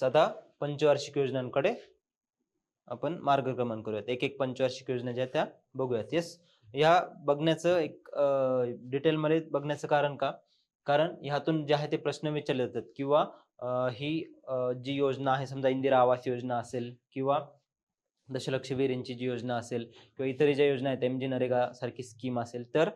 आता पंचवार्षिक योजनांकडे आपण मार्गक्रमण करूयात. एक एक पंचवार्षिक योजना ज्या त्या बघूयात. येस, ह्या बघण्याचं एक डिटेलमध्ये बघण्याचं कारण का? कारण ह्यातून जे आहे ते प्रश्न विचारले जातात किंवा ही जी योजना आहे, समजा इंदिरा आवास योजना असेल किंवा दशलक्ष वीरांची जी योजना असेल किंवा इतर ज्या योजना आहेत, एम.जी. नरेगा सारखी स्कीम असेल, तर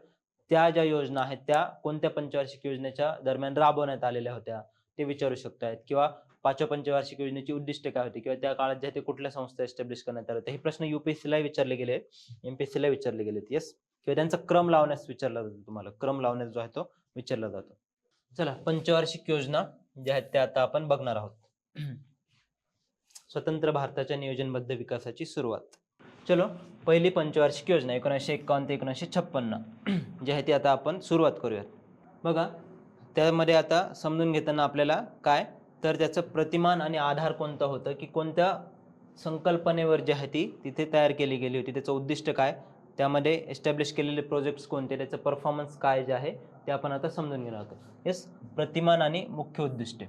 त्या ज्या योजना आहेत त्या कोणत्या पंचवार्षिक योजनेच्या दरम्यान राबवण्यात आलेल्या होत्या ते विचारू शकतायत किंवा 5व्या पंचवार्षिक योजनेची उद्दिष्टे काय होती किंवा त्या काळात ज्या ते कुठल्या संस्था एस्टॅब्लिश करण्यात आल्या होत्या. हे प्रश्न UPSCला विचारले गेले, MPSCला विचारले गेलेत. येस, किंवा त्यांचा क्रम लावण्यास विचारला जातो. तुम्हाला क्रम लावण्यास जो आहे तो विचारला जातो. चला, पंचवार्षिक योजना ज्या आहेत त्या आता आपण बघणार आहोत. स्वतंत्र भारताच्या नियोजनबद्ध विकासाची सुरुवात. चलो, पहिली पंचवार्षिक योजना 1951 ते 1956 जी आहे ती आता आपण सुरुवात करूयात. बघा, त्यामध्ये आता समजून घेताना आपल्याला काय तर त्याचं प्रतिमान आणि आधार कोणतं होतं की कोणत्या संकल्पनेवर जी आहे ती तिथे तयार केली गेली होती, त्याचं उद्दिष्ट काय, त्यामध्ये एस्टॅब्लिश केलेले प्रोजेक्ट्स कोणते, त्याचं परफॉर्मन्स काय जे आहे ते आपण आता समजून घेणार आहोत. येस, प्रतिमान आणि मुख्य उद्दिष्टे.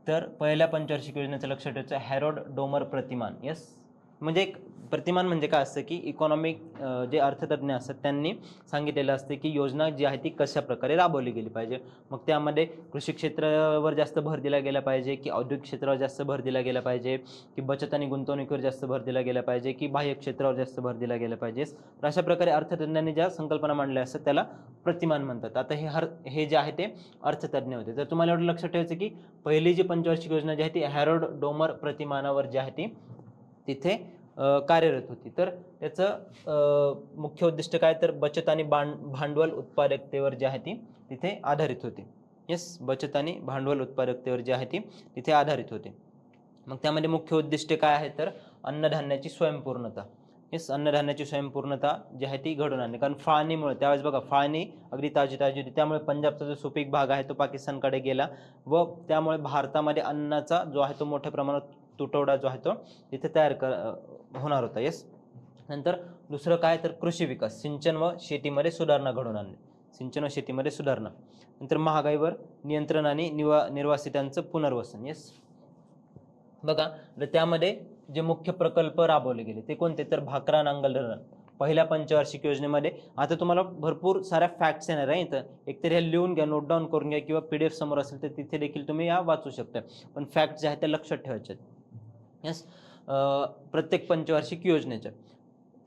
तर पहिल्या पंचवार्षिक योजनेचं लक्ष ठेवायचं हॅरोल्ड डोमर प्रतिमान. येस, म्हणजे एक प्रतिमान म्हणजे काय असतं की इकॉनॉमिक जे अर्थतज्ञ असतात त्यांनी सांगितलेलं असते की योजना जी आहे ती कशा प्रकारे राबवली गेली पाहिजे. मग त्यामध्ये कृषी क्षेत्रावर जास्त भर दिला गेला पाहिजे की औद्योगिक क्षेत्रावर जास्त भर दिला गेला पाहिजे की बचत आणि गुंतवणुकीवर जास्त भर दिला गेला पाहिजे की बाह्य क्षेत्रावर जास्त भर दिला गेला पाहिजे. तर अशा प्रकारे अर्थतज्ञांनी ज्या संकल्पना मांडल्या असतात त्याला प्रतिमान म्हणतात. आता हे जे आहे ते अर्थतज्ञ होते. तर तुम्हाला एवढं लक्षात ठेवायचं की पहिली जी पंचवार्षिक योजना जी आहे ती हॅरोल्ड डोमर प्रतिमानावर जी आहे ती तिथे कार्यरत होती. तर त्याचं मुख्य उद्दिष्ट काय तर बचत आणि भांडवल उत्पादकतेवर जी आहे ती तिथे आधारित होती. येस, बचत आणि भांडवल उत्पादकतेवर जी आहे ती तिथे आधारित होते. मग त्यामध्ये मुख्य उद्दिष्टे काय आहे तर अन्नधान्याची स्वयंपूर्णता. येस, अन्नधान्याची स्वयंपूर्णता जी आहे ती घडवून आणणे. कारण फाळणीमुळे त्यावेळेस बघा फाळणी अगदी ताजी होती, त्यामुळे पंजाबचा जो सुपीक भाग आहे तो पाकिस्तानकडे गेला व त्यामुळे भारतामध्ये अन्नाचा जो आहे तो मोठ्या प्रमाणात तुटवडा जो आहे तो तिथे होणार होता. येस, नंतर दुसरं काय तर कृषी विकास, सिंचन व शेतीमध्ये सुधारणा घडवून आणणे. सिंचन व शेतीमध्ये सुधारणा. नंतर महागाईवर नियंत्रण आणि निर्वासितांचं पुनर्वसन. येस, बघा, तर त्यामध्ये जे मुख्य प्रकल्प राबवले गेले ते कोणते तर भाकरा नांगल धरण पहिल्या पंचवार्षिक योजनेमध्ये. आता तुम्हाला भरपूर साऱ्या फॅक्ट्स येणार आहे इथं, एकतर हे लिहून घ्या, नोट डाऊन करून घ्या किंवा PDF समोर असेल तर तिथे देखील तुम्ही या वाचू शकता. पण फॅक्ट्स जे आहेत त्या लक्षात ठेवायचे. येस, प्रत्येक पंचवार्षिक योजनेच्या.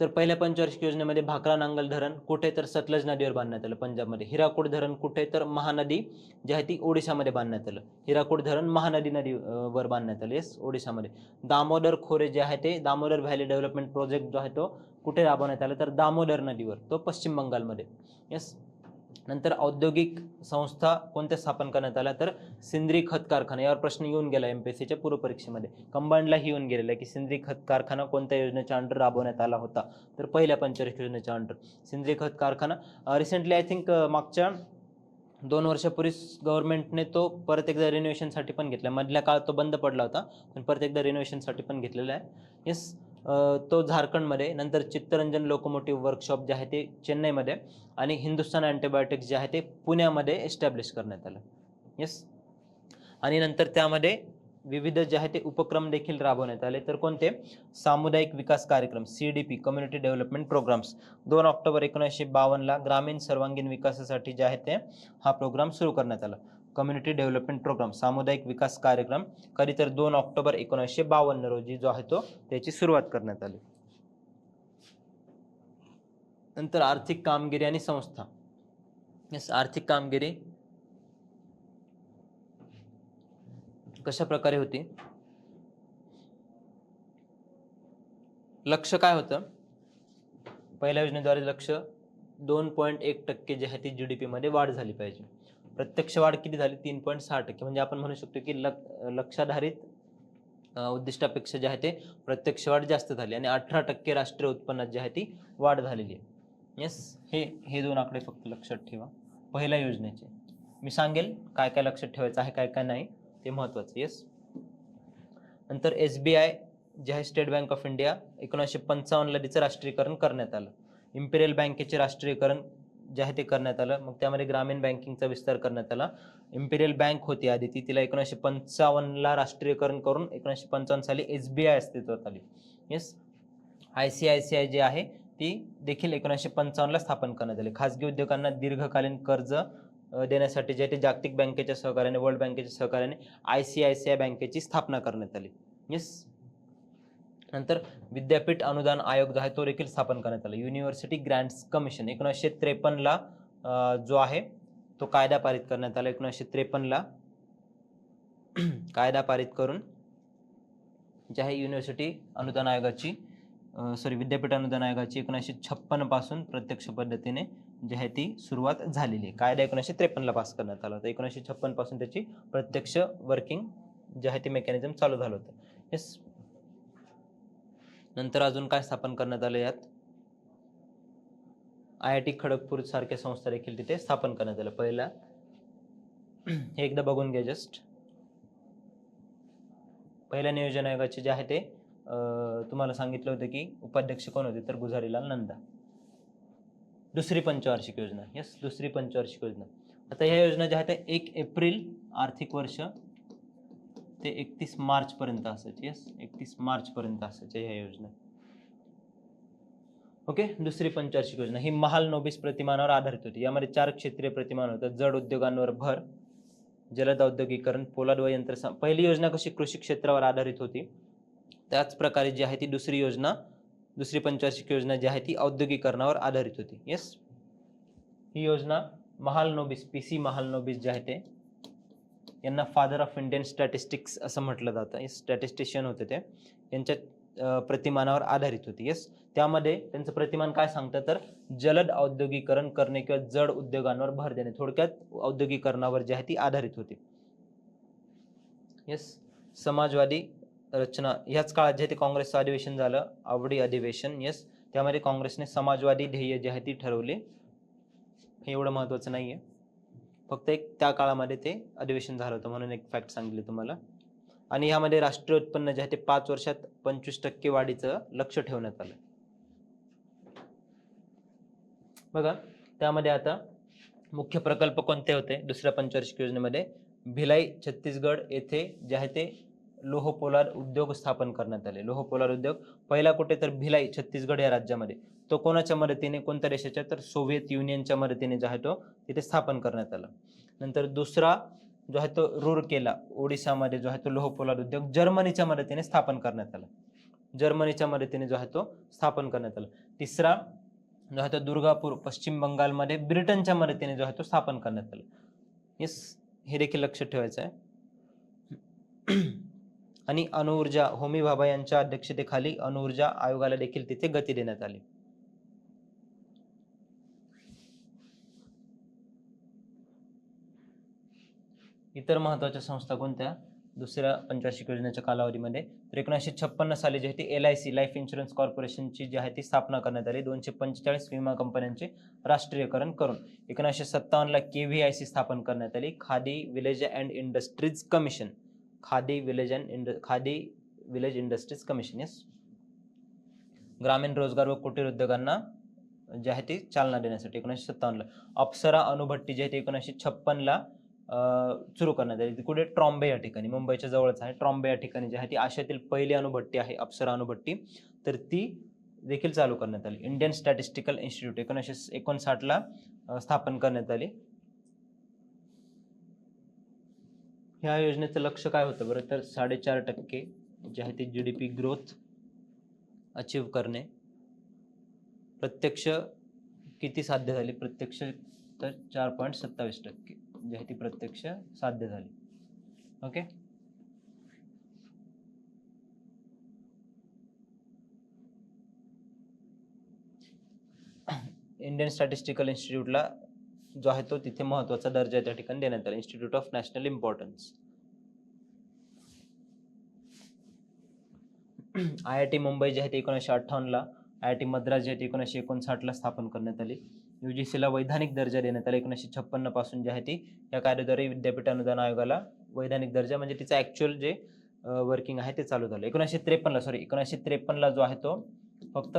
तर पहिल्या पंचवार्षिक योजनेमध्ये भाकरा नांगल धरण कुठे तर सतलज नदीवर बांधण्यात आलं पंजाबमध्ये. हिराकूड धरण कुठे तर महानदी जी आहे ती ओडिशामध्ये बांधण्यात आलं. हिराकूड धरण महानदी वर बांधण्यात आलं. येस, ओडिशामध्ये. दामोदर खोरे जे आहे ते दामोदर व्हॅली डेव्हलपमेंट प्रोजेक्ट जो आहे तो कुठे राबवण्यात आला तर दामोदर नदीवर, तो पश्चिम बंगालमध्ये. येस, नंतर औद्योगिक संस्था कोणत्या स्थापन करण्यात आल्या तर सिंद्री खत कारखाना. यावर प्रश्न येऊन गेला MPSCच्या पूर्व परीक्षेमध्ये, कंबाईनलाही येऊन गेलेला की सिंद्री खत कारखाना कोणत्या योजनेच्या अंडर राबवण्यात आला होता तर पहिल्या पंचवार्षिक योजनेच्या अंडर सिंद्री खत कारखाना. रिसेंटली आय थिंक मागच्या 2 वर्षापूर्वी गव्हर्नमेंटने तो परत एकदा रिनोव्हेशनसाठी पण घेतला. मधल्या काळात तो बंद पडला होता, पण परत एकदा रिनोव्हेशनसाठी पण घेतलेला आहे. येस, तो झारखंडमध्ये. नंतर चित्तरंजन लोकोमोटिव्ह वर्कशॉप जे आहे ते चेन्नईमध्ये आणि हिंदुस्थान अँटीबायोटिक्स जे आहे ते पुण्यामध्ये एस्टॅब्लिश करण्यात आलं. येस, आणि नंतर त्यामध्ये विविध जे आहे ते उपक्रम देखील राबवण्यात आले. तर कोणते? सामुदायिक विकास कार्यक्रम CDP community development programmes. 2 October 1952ला ग्रामीण सर्वांगीण विकासासाठी जे आहे ते हा प्रोग्राम सुरू करण्यात आला. कम्युनिटी डेव्हलपमेंट प्रोग्राम, सामुदायिक विकास कार्यक्रम कधी तर 2 ऑक्टोबर 1952 रोजी जो आहे तो त्याची सुरुवात करण्यात आली. नंतर आर्थिक कामगिरी आणि संस्था. येस, आर्थिक कामगिरी कशा प्रकारे होती? लक्ष काय होतं पहिल्या योजनेद्वारे? लक्ष 2.1% जे आहे ती GDP मध्ये वाढ झाली पाहिजे. प्रत्यक्ष वाढ किती झाली? 3.6%. म्हणजे आपण म्हणू शकतो की लक्षाधारित उद्दिष्टापेक्षा जे आहे ते प्रत्यक्ष वाढ जास्त झाली आणि 18% राष्ट्रीय उत्पन्नात जी आहे ती वाढ झालेली आहे. येस, हे 2 आकडे फक्त लक्षात ठेवा पहिल्या योजनेचे. मी सांगेल काय काय लक्षात ठेवायचं आहे, काय काय नाही, ते महत्त्वाचं. येस, नंतर SBI जे आहे स्टेट बँक ऑफ इंडिया 1955ला तिचं राष्ट्रीयकरण करण्यात आलं. इम्पिरियल बँकेचे राष्ट्रीयकरण जे आहे ते करण्यात आलं. मग त्यामध्ये ग्रामीण बँकिंगचा विस्तार करण्यात आला. इम्पिरियल बँक होती आधी तिला 1955ला राष्ट्रीयकरण करून 1955 साली SBI अस्तित्वात आली. येस, ICICI जे आहे ती देखील 1955ला स्थापन करण्यात आली. खाजगी उद्योगांना दीर्घकालीन कर्ज देण्यासाठी जे ते जागतिक बँकेच्या सहकार्याने, वर्ल्ड बँकेच्या सहकार्याने ICICI बँकेची स्थापना करण्यात आली. येस, नंतर विद्यापीठ अनुदान आयोग जो आहे तो देखील स्थापन करण्यात आला. युनिव्हर्सिटी ग्रँट्स कमिशन 1953ला जो आहे तो कायदा पारित करण्यात आला. 1953ला कायदा पारित करून जे आहे युनिव्हर्सिटी अनुदान आयोगाची विद्यापीठ अनुदान आयोगाची 1956 पासून प्रत्यक्ष पद्धतीने जी आहे ती सुरुवात झालेली आहे. कायदा 1953ला पास करण्यात आला होता. 1956 पासून त्याची प्रत्यक्ष वर्किंग जे आहे ते मेकॅनिझम चालू झालं होतं. येस, नंतर अजून काय स्थापन करण्यात आलं यात, IIT खडगपूर सारख्या संस्था देखील तिथे स्थापन करण्यात आल्या. पहिला हे एकदा बघून घ्या जस्ट. पहिल्या नियोजन आयोगाचे जे आहे ते तुम्हाला सांगितलं होतं की उपाध्यक्ष कोण होते, तर गुजारीलाल नंदा. दुसरी पंचवार्षिक योजना. येस, दुसरी पंचवार्षिक योजना. आता ह्या योजना ज्या आहेत 1 एप्रिल आर्थिक वर्ष ते 31 मार्च पर्यंत असायची. येस, 31 मार्च पर्यंत असायच्या ह्या योजना. ओके, दुसरी पंचवार्षिक योजना ही महाल नोबीस प्रतिमानावर आधारित होती. यामध्ये 4 क्षेत्रीय प्रतिमान होतं. जड उद्योगांवर भर, जलद औद्योगिकरण, पोलाद व यंत्र. पहिली योजना कशी कृषी क्षेत्रावर आधारित होती, त्याच प्रकारे जी आहे ती दुसरी पंचवार्षिक योजना जी आहे ती औद्योगिकरणावर आधारित होती. येस, ही योजना महाल नोबीस, PC महाल नोबीस जे आहे ते यांना फादर ऑफ इंडियन स्टॅटिस्टिक्स असं म्हटलं जातं. स्टॅटिस्टिशियन होते ते, यांच्या प्रतिमानावर आधारित होती. येस, त्यामध्ये त्यांचं प्रतिमान काय सांगतं, तर जलद औद्योगिकरण करणे किंवा जड उद्योगांवर भर देणे, थोडक्यात औद्योगिकरणावर जी आहे ती आधारित होती. येस, समाजवादी रचना. ह्याच काळात जे ते काँग्रेसचं अधिवेशन झालं, आवडी अधिवेशन. येस, त्यामध्ये काँग्रेसने समाजवादी ध्येय जी आहे ती ठरवली. हे एवढं महत्त्वाचं नाही आहे, फक्त एक त्या काळामध्ये ते अधिवेशन झालं होतं म्हणून एक फॅक्ट सांगितले तुम्हाला. आणि ह्यामध्ये राष्ट्रीय उत्पन्न जे आहे ते 5 वर्षात 25% वाढीचं लक्ष ठेवण्यात आलं. बघा, त्यामध्ये आता मुख्य प्रकल्प कोणते होते दुसऱ्या पंचवार्षिक योजनेमध्ये, भिलाई छत्तीसगड येथे जे आहे ते लोह पोलाद उद्योग स्थापन करण्यात आले. लोह पोलाद उद्योग पहिला कुठे, तर भिलाई छत्तीसगड या राज्यामध्ये. तो कोणाच्या मदतीने, कोणत्या देशाच्या, तर सोव्हिएत युनियनच्या मदतीने जो आहे तो तिथे स्थापन करण्यात आला. नंतर दुसरा जो आहे तो रूरकेला ओडिसामध्ये जो आहे तो लोह पोलाद उद्योग जर्मनीच्या मदतीने स्थापन करण्यात आला. जर्मनीच्या मदतीने जो आहे तो स्थापन करण्यात आला. तिसरा जो आहे तो दुर्गापूर पश्चिम बंगालमध्ये ब्रिटनच्या मदतीने जो आहे तो स्थापन करण्यात आला. येस, हे देखील लक्षात ठेवायचं आहे. आणि अणुऊर्जा, होमी भाभा यांच्या अध्यक्षतेखाली अणुऊर्जा आयोगाला देखील तिथे गती देण्यात आली. इतर महत्त्वाच्या संस्था कोणत्या दुसऱ्या पंचवार्षिक योजनेच्या कालावधीमध्ये, तर 1956 साली जी आहे ती LIC लाईफ इन्शुरन्स कॉर्पोरेशनची जी आहे ती स्थापना करण्यात आली. 245 विमा कंपन्यांचे राष्ट्रीयकरण करून. 1957ला KVIC स्थापन करण्यात आली, khadi village and industries commission. Khadi village industries commission. Yes, ग्रामीण रोजगार व कुटीर उद्योगांना जे आहे ती चालना देण्यासाठी 1957ला. अप्सरा अणुभट्टी जी आहे ती 1956ला सुरू करण्यात आली. कुठे, ट्रॉम्बे या ठिकाणी, मुंबईच्या जवळच आहे. ट्रॉम्बे या ठिकाणी जी आहे ती आशियातील पहिली अणुभट्टी आहे, अप्सरा अणुभट्टी, तर ती देखील चालू करण्यात आली. इंडियन स्टॅटिस्टिकल इन्स्टिट्यूट 1959ला स्थापन करण्यात आली. ह्या योजनेचं लक्ष काय होतं बरं, तर 4.5% जे आहे ते GDP ग्रोथ अचीव करणे. प्रत्यक्ष किती साध्य झाली, प्रत्यक्ष तर 4.27% जी आहे ती प्रत्यक्ष साध्य झाली. ओके, इंडियन स्टॅटिस्टिकल इन्स्टिट्यूटला जो आहे तो तिथे महत्त्वाचा दर्जा त्या ठिकाणी देण्यात आला, institute of national importance. IIT Mumbai जे आहे ते 1958ला, IIT मद्रास जे आहे ते 1959ला स्थापन करण्यात आली. UGCला वैधानिक दर्जा देण्यात आला 1956 पासून जे आहे ती या कायद्याद्वारे विद्यापीठ अनुदान आयोगाला वैधानिक दर्जा म्हणजे तिचं ऍक्च्युअल जे वर्किंग आहे ते चालू झालं. 1953ला जो आहे तो फक्त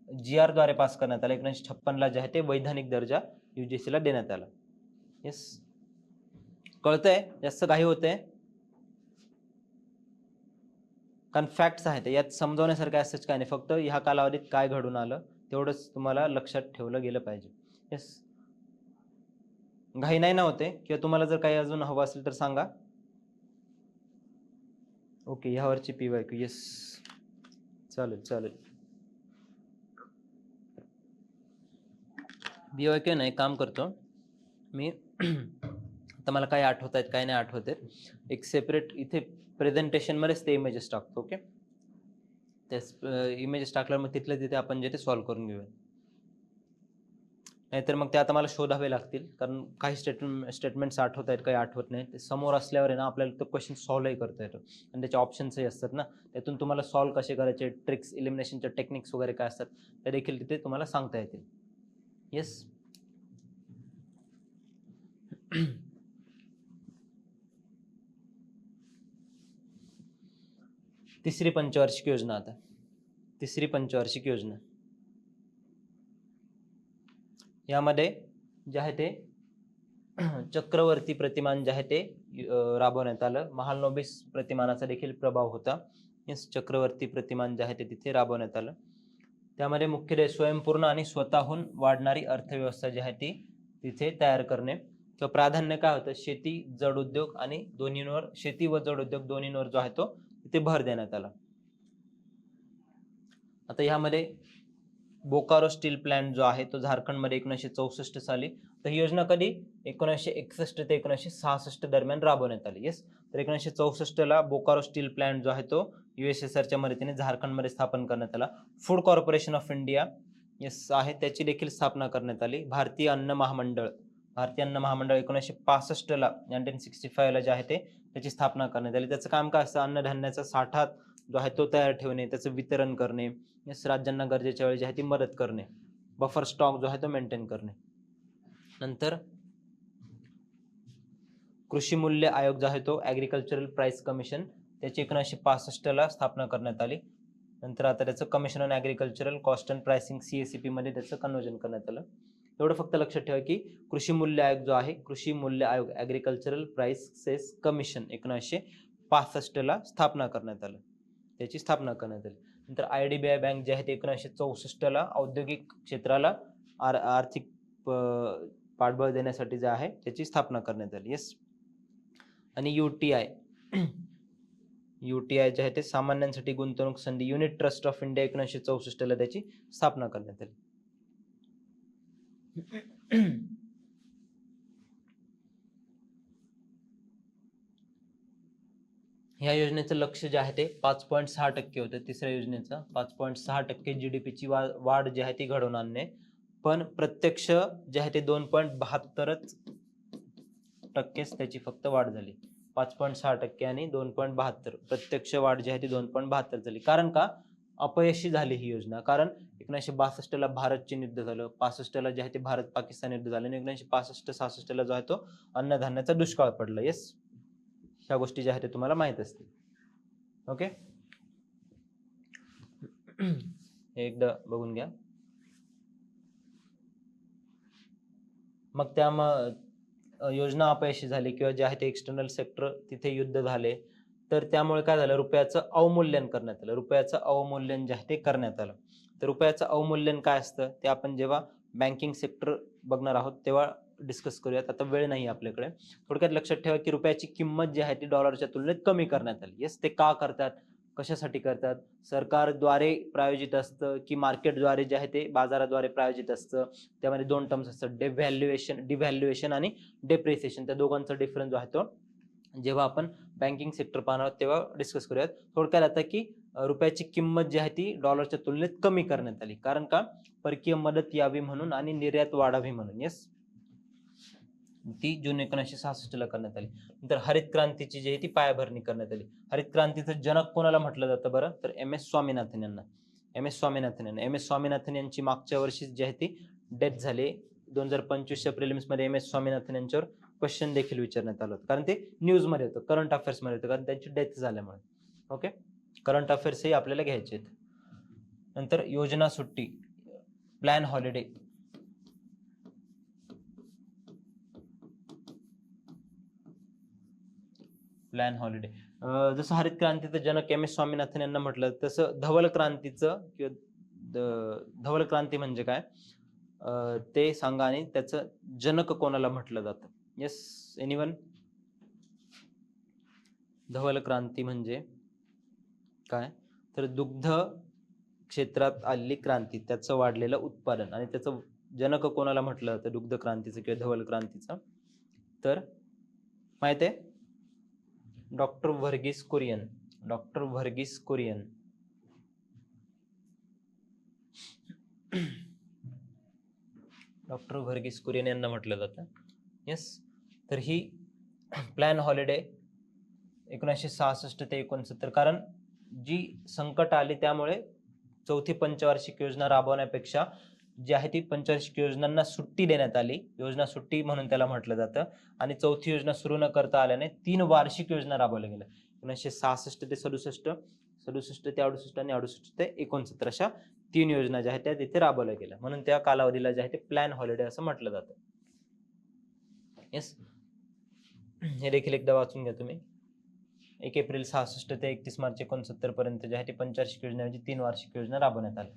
GR द्वारे पास करण्यात आला. 1956ला जे आहे ते वैधानिक दर्जा UGC ला देण्यात आला. येस, कळतंय? जास्त काही होतंय? कारण फॅक्ट्स आहेत यात, समजवण्यासारखं असंच काय नाही, फक्त ह्या कालावधीत काय घडून आलं तेवढंच तुम्हाला लक्षात ठेवलं गेलं पाहिजे. येस, घाई नाही ना होते, किंवा तुम्हाला जर काही अजून हवं असेल तर सांगा. Okay, ह्यावरची PYQ. येस, चालेल चालेल. PYQ नाही, काम करतो मी आता मला काय आठवत आहेत काय नाही आठवत आहेत, एक सेपरेट इथे प्रेझेंटेशनमध्येच ते इमेजेस टाकतो. ओके, त्याच इमेजेस टाकल्यावर मग तिथल्या तिथे आपण जे ते सॉल्व्ह करून घेऊया. नाहीतर मग ते आता मला शोधावे लागतील, कारण काही स्टेटमेंट्स आठवत आहेत, काही आठवत नाही. ते समोर असल्यावर आहे ना आपल्याला तो क्वेश्चन सॉल्व्हही करता येतो, आणि त्याचे ऑप्शन्सही असतात ना, त्यातून तुम्हाला सॉल्व्ह कसे करायचे, ट्रिक्स, इलिमिनेशनच्या टेक्निक्स वगैरे काय असतात त्या देखील तिथे तुम्हाला सांगता येतील. येस, तिसरी पंचवार्षिक योजना. आता तिसरी पंचवार्षिक योजना, यामध्ये जे आहे ते चक्रवर्ती प्रतिमान जे आहे ते राबवण्यात आलं. महालनोबिस प्रतिमानाचा देखील प्रभाव होता. येस, चक्रवर्ती प्रतिमान जे आहे ते तिथे राबवण्यात आलं. त्यामध्ये मुख्यतः स्वयंपूर्ण आणि स्वतःहून वाढणारी अर्थव्यवस्था जी आहे ती तिथे तयार करणे, किंवा प्राधान्य काय होतं, शेती, जड उद्योग आणि दोन्हींवर, शेती व जड उद्योग दोन्हींवर जो आहे तो तिथे भर देण्यात आला. आता ह्यामध्ये बोकारो स्टील प्लांट जो आहे तो झारखंडमध्ये 1964 साली, तर ही योजना कधी 1961 ते 1966 दरम्यान राबवण्यात आली. येस, तर 1964ला बोकारो स्टील प्लांट जो आहे तो USSRच्या मदतीने झारखंडमध्ये स्थापन करण्यात आला. Food corporation of India yes आहे, त्याची देखील स्थापना करण्यात आली. भारतीय अन्न महामंडळ 1965ला 1965ला जे आहे ते त्याची स्थापना करण्यात आली. त्याचं काम काय असतं, अन्नधान्याचा साठा जो आहे तो तयार ठेवणे, त्याचं वितरण करणे, राज्यांना गरजेच्या वेळी जे आहे ती मदत करणे, बफर स्टॉक जो आहे तो मेंटेन करणे. नंतर कृषी मूल्य आयोग जो आहे तो ॲग्रिकल्चरल प्राइस कमिशन, त्याची 1965ला स्थापना करण्यात आली. नंतर आता त्याचं commission on agricultural cost and pricing CACP मध्ये त्याचं कन्वर्जन करण्यात आलं. एवढं फक्त लक्षात ठेवा की कृषी मूल्य आयोग जो आहे, कृषी मूल्य आयोग ॲग्रिकल्चरल प्राइसेस कमिशन 1965ला स्थापना करण्यात आलं, त्याची स्थापना करण्यात आली. नंतर IDBI बँक जे आहे ते 1964ला औद्योगिक क्षेत्राला आर्थिक पाठबळ देण्यासाठी जे आहे त्याची स्थापना करण्यात आली. येस, आणि UTI जे आहे ते सामान्यांसाठी गुंतवणूक संधी युनिट ट्रस्ट ऑफ इंडिया 1964ला त्याची स्थापना करण्यात आली. ह्या योजनेचं लक्ष जे आहे ते 5.6% होतं. तिसऱ्या योजनेचं 5.6% GDPची वाढ जी आहे ती घडवून आणणे, पण प्रत्यक्ष जे आहे ते 2.72% त्याची फक्त वाढ झाली. 5.6% आणि 2.72 प्रत्यक्ष वाढ जी आहे ती 2.72 झाली. कारण का अपयशी झाली ही योजना, कारण 1962ला भारत चीन युद्ध झालं, 65ला जे आहे ते भारत पाकिस्तान युद्ध झालं, आणि 1965-66ला जो आहे तो अन्नधान्याचा दुष्काळ पडला. येस, ह्या गोष्टी ज्या आहेत ते तुम्हाला माहित असतील. ओके, हे एकदा बघून घ्या. मग त्या योजना अपयशी झाली, किंवा जे आहे ते एक्सटर्नल सेक्टर तिथे युद्ध झाले, तर त्यामुळे काय झालं, रुपयाचं अवमूल्यन करण्यात आलं. रुपयाचं अवमूल्यन जे आहे ते करण्यात आलं. तर रुपयाचं अवमूल्यन काय असतं ते आपण जेव्हा बँकिंग सेक्टर बघणार आहोत तेव्हा डिस्कस करूयात, आता वेळ नाही आपल्याकडे. थोडक्यात लक्षात ठेवा की रुपयाची किंमत जी आहे ती डॉलरच्या तुलनेत कमी करण्यात आली. येस, ते का करतात, कशासाठी करतात, सरकारद्वारे प्रायोजित असतं की मार्केटद्वारे जे आहे ते बाजाराद्वारे प्रायोजित असतं. त्यामध्ये दोन टर्म्स असतात, डिव्हॅल्युएशन आणि डेप्रिसिएशन. त्या दोघांचा डिफरन्स जो आहे तो जेव्हा आपण बँकिंग सेक्टर पाहणार आहोत तेव्हा डिस्कस करूयात. थोडक्यात आता की रुपयाची किंमत जी आहे ती डॉलरच्या तुलनेत कमी करण्यात आली, कारण का परकीय मदत यावी म्हणून आणि निर्यात वाढावी म्हणून. येस, ती जून 1966ला करण्यात आली. नंतर हरित क्रांतीची जी आहे ती पायाभरणी करण्यात आली. हरित क्रांतीचं जनक कोणाला म्हटलं जातं बरं, तर MS स्वामीनाथन यांना. MS स्वामीनाथन यांची मागच्या वर्षी जी आहे ती डेथ झाली. 2025च्या प्रिलिम्समध्ये MS स्वामीनाथन यांच्यावर क्वेश्चन देखील विचारण्यात आलं होतं, कारण ते न्यूजमध्ये होतं, करंट अफेअर्समध्ये होतं, कारण त्यांची डेथ झाल्यामुळे. ओके, करंट अफेअर्सही आपल्याला घ्यायचे आहेत. नंतर योजना सुट्टी, प्लॅन हॉलिडे. Plan holiday. जसं हरित क्रांतीचं जनक एम एस स्वामीनाथन यांना म्हटलं, तसं धवल क्रांतीचं किंवा धवल क्रांती म्हणजे काय ते सांगा आणि त्याचं जनक कोणाला म्हटलं जातं. Yes, anyone? धवल क्रांती म्हणजे काय, तर दुग्ध क्षेत्रात आलेली क्रांती, त्याचं वाढलेलं उत्पादन, आणि त्याचं जनक कोणाला म्हटलं जातं दुग्ध क्रांतीचं किंवा धवल क्रांतीचं, तर माहित आहे, doctor Verghese Kurien. Doctor Verghese Kurien. Doctor Verghese Kurien यांना म्हटलं जातं. येस, तर ही प्लॅन हॉलिडे 1966 ते 69, कारण जी संकट आली त्यामुळे चौथी पंचवार्षिक योजना राबवण्यापेक्षा जी आहे ती पंचवार्षिक योजनांना सुट्टी देण्यात आली, योजना सुट्टी म्हणून त्याला म्हटलं जातं, आणि चौथी योजना सुरू न करता आल्याने 3 वार्षिक योजना राबवल्या गेल्या, 1966 ते 67, 67 ते 68 आणि 68 ते 69, अशा 3 योजना ज्या आहेत त्या तिथे राबवल्या गेल्या, म्हणून त्या कालावधीला जे आहे ते प्लॅन हॉलिडे असं म्हटलं जातं. येस, हे देखील एकदा वाचून घ्या तुम्ही. 1 एप्रिल 66 ते 31 मार्च 69 पर्यंत जे आहे ते पंचवार्षिक योजनेऐवजी 3 वार्षिक योजना राबवण्यात आल्या.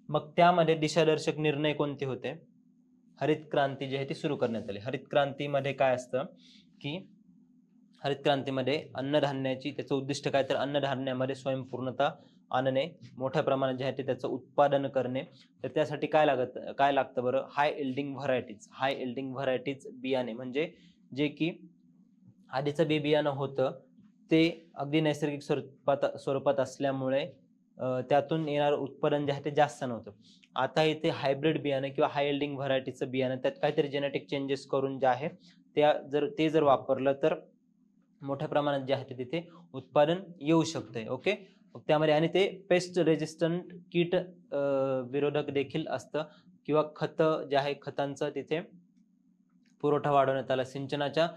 मग त्यामध्ये दिशादर्शक निर्णय कोणते होते? हरित क्रांती जी आहे ती सुरू करण्यात आली. हरित क्रांतीमध्ये काय असतं की हरित क्रांतीमध्ये अन्नधान्याची, त्याचं उद्दिष्ट काय, तर अन्नधान्यामध्ये स्वयंपूर्णता आणणे, मोठ्या प्रमाणात जे आहे ते त्याचं उत्पादन करणे. तर त्यासाठी काय लागतं बरं? हाय इल्डिंग व्हरायटीज. हाय इल्डिंग व्हरायटीज बियाणे, म्हणजे जे की आधीचं बी बियाणं होतं ते अगदी नैसर्गिक स्वरूपात असल्यामुळे त्यातून येणारं उत्पादन जे आहे ते जास्त नव्हतं. आता इथे हायब्रिड बियाणं किंवा हाय इल्डिंग व्हरायटीचं बियाणं, त्यात काहीतरी जेनेटिक चेंजेस करून जे आहे ते जर वापरलं तर मोठ्या प्रमाणात जे आहे ते तिथे उत्पादन येऊ शकते. ओके, त्यामध्ये आणि ते पेस्ट रेजिस्टंट, कीट विरोधक देखील असतं, किंवा खतं जे आहे खतांचं तिथे पुरवठा वाढवण्यात आला, सिंचनाच्या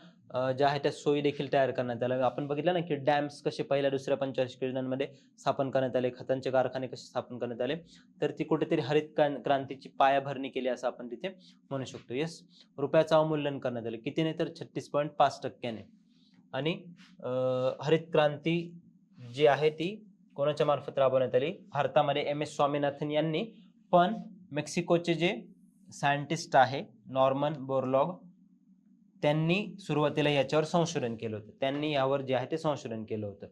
ज्या आहे त्या सोयी देखील तयार करण्यात आल्या. आपण बघितलं ना की डॅम्स कसे पहिल्या दुसऱ्या पंचवार्षिक योजनांमध्ये स्थापन करण्यात आले, खतांचे कारखाने कसे स्थापन करण्यात आले, तर ती कुठेतरी हरित क्रांतीची पायाभरणी केली असं आपण तिथे म्हणू शकतो. येस, रुपयाचं अवमूल्यन करण्यात आले, कितीने, तर 36.5%. आणि हरित क्रांती जी आहे ती कोणाच्या मार्फत राबवण्यात आली? भारतामध्ये एम एस स्वामीनाथन यांनी, पण मेक्सिकोचे जे सायंटिस्ट आहे नॉर्मन बोरलॉग, त्यांनी सुरुवातीला याच्यावर संशोधन केलं होतं. त्यांनी यावर जे आहे ते संशोधन केलं होतं.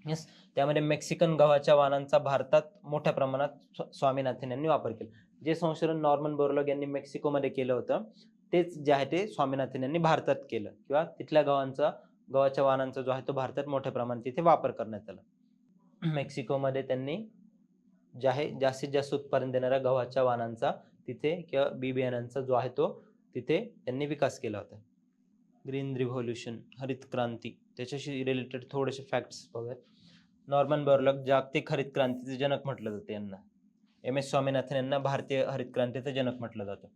येस, त्यामध्ये मेक्सिकन गव्हाच्या वाणांचा भारतात मोठ्या प्रमाणात स्वामीनाथन यांनी वापर केला. जे संशोधन नॉर्मन बोरलॉग यांनी मेक्सिकोमध्ये केलं होतं तेच जे आहे ते स्वामीनाथन यांनी भारतात केलं, किंवा तिथल्या गव्हाच्या वाणांचा जो आहे तो भारतात मोठ्या प्रमाणात तिथे वापर करण्यात आला. मेक्सिकोमध्ये त्यांनी जे आहे जास्तीत जास्त उत्पादन देणाऱ्या गव्हाच्या वाणांचा तिथे किंवा बी बियाण्यांचा जो आहे तो तिथे त्यांनी विकास केला होता. ग्रीन रिव्होल्यूशन, हरित क्रांती, त्याच्याशी रिलेटेड थोडेसे फॅक्ट्स बघूयात. नॉर्मन बोरलॉग जागतिक हरित क्रांतीचे जनक म्हटलं जातं यांना. एम एस स्वामीनाथन यांना भारतीय हरित क्रांतीचं जनक म्हटलं जातं.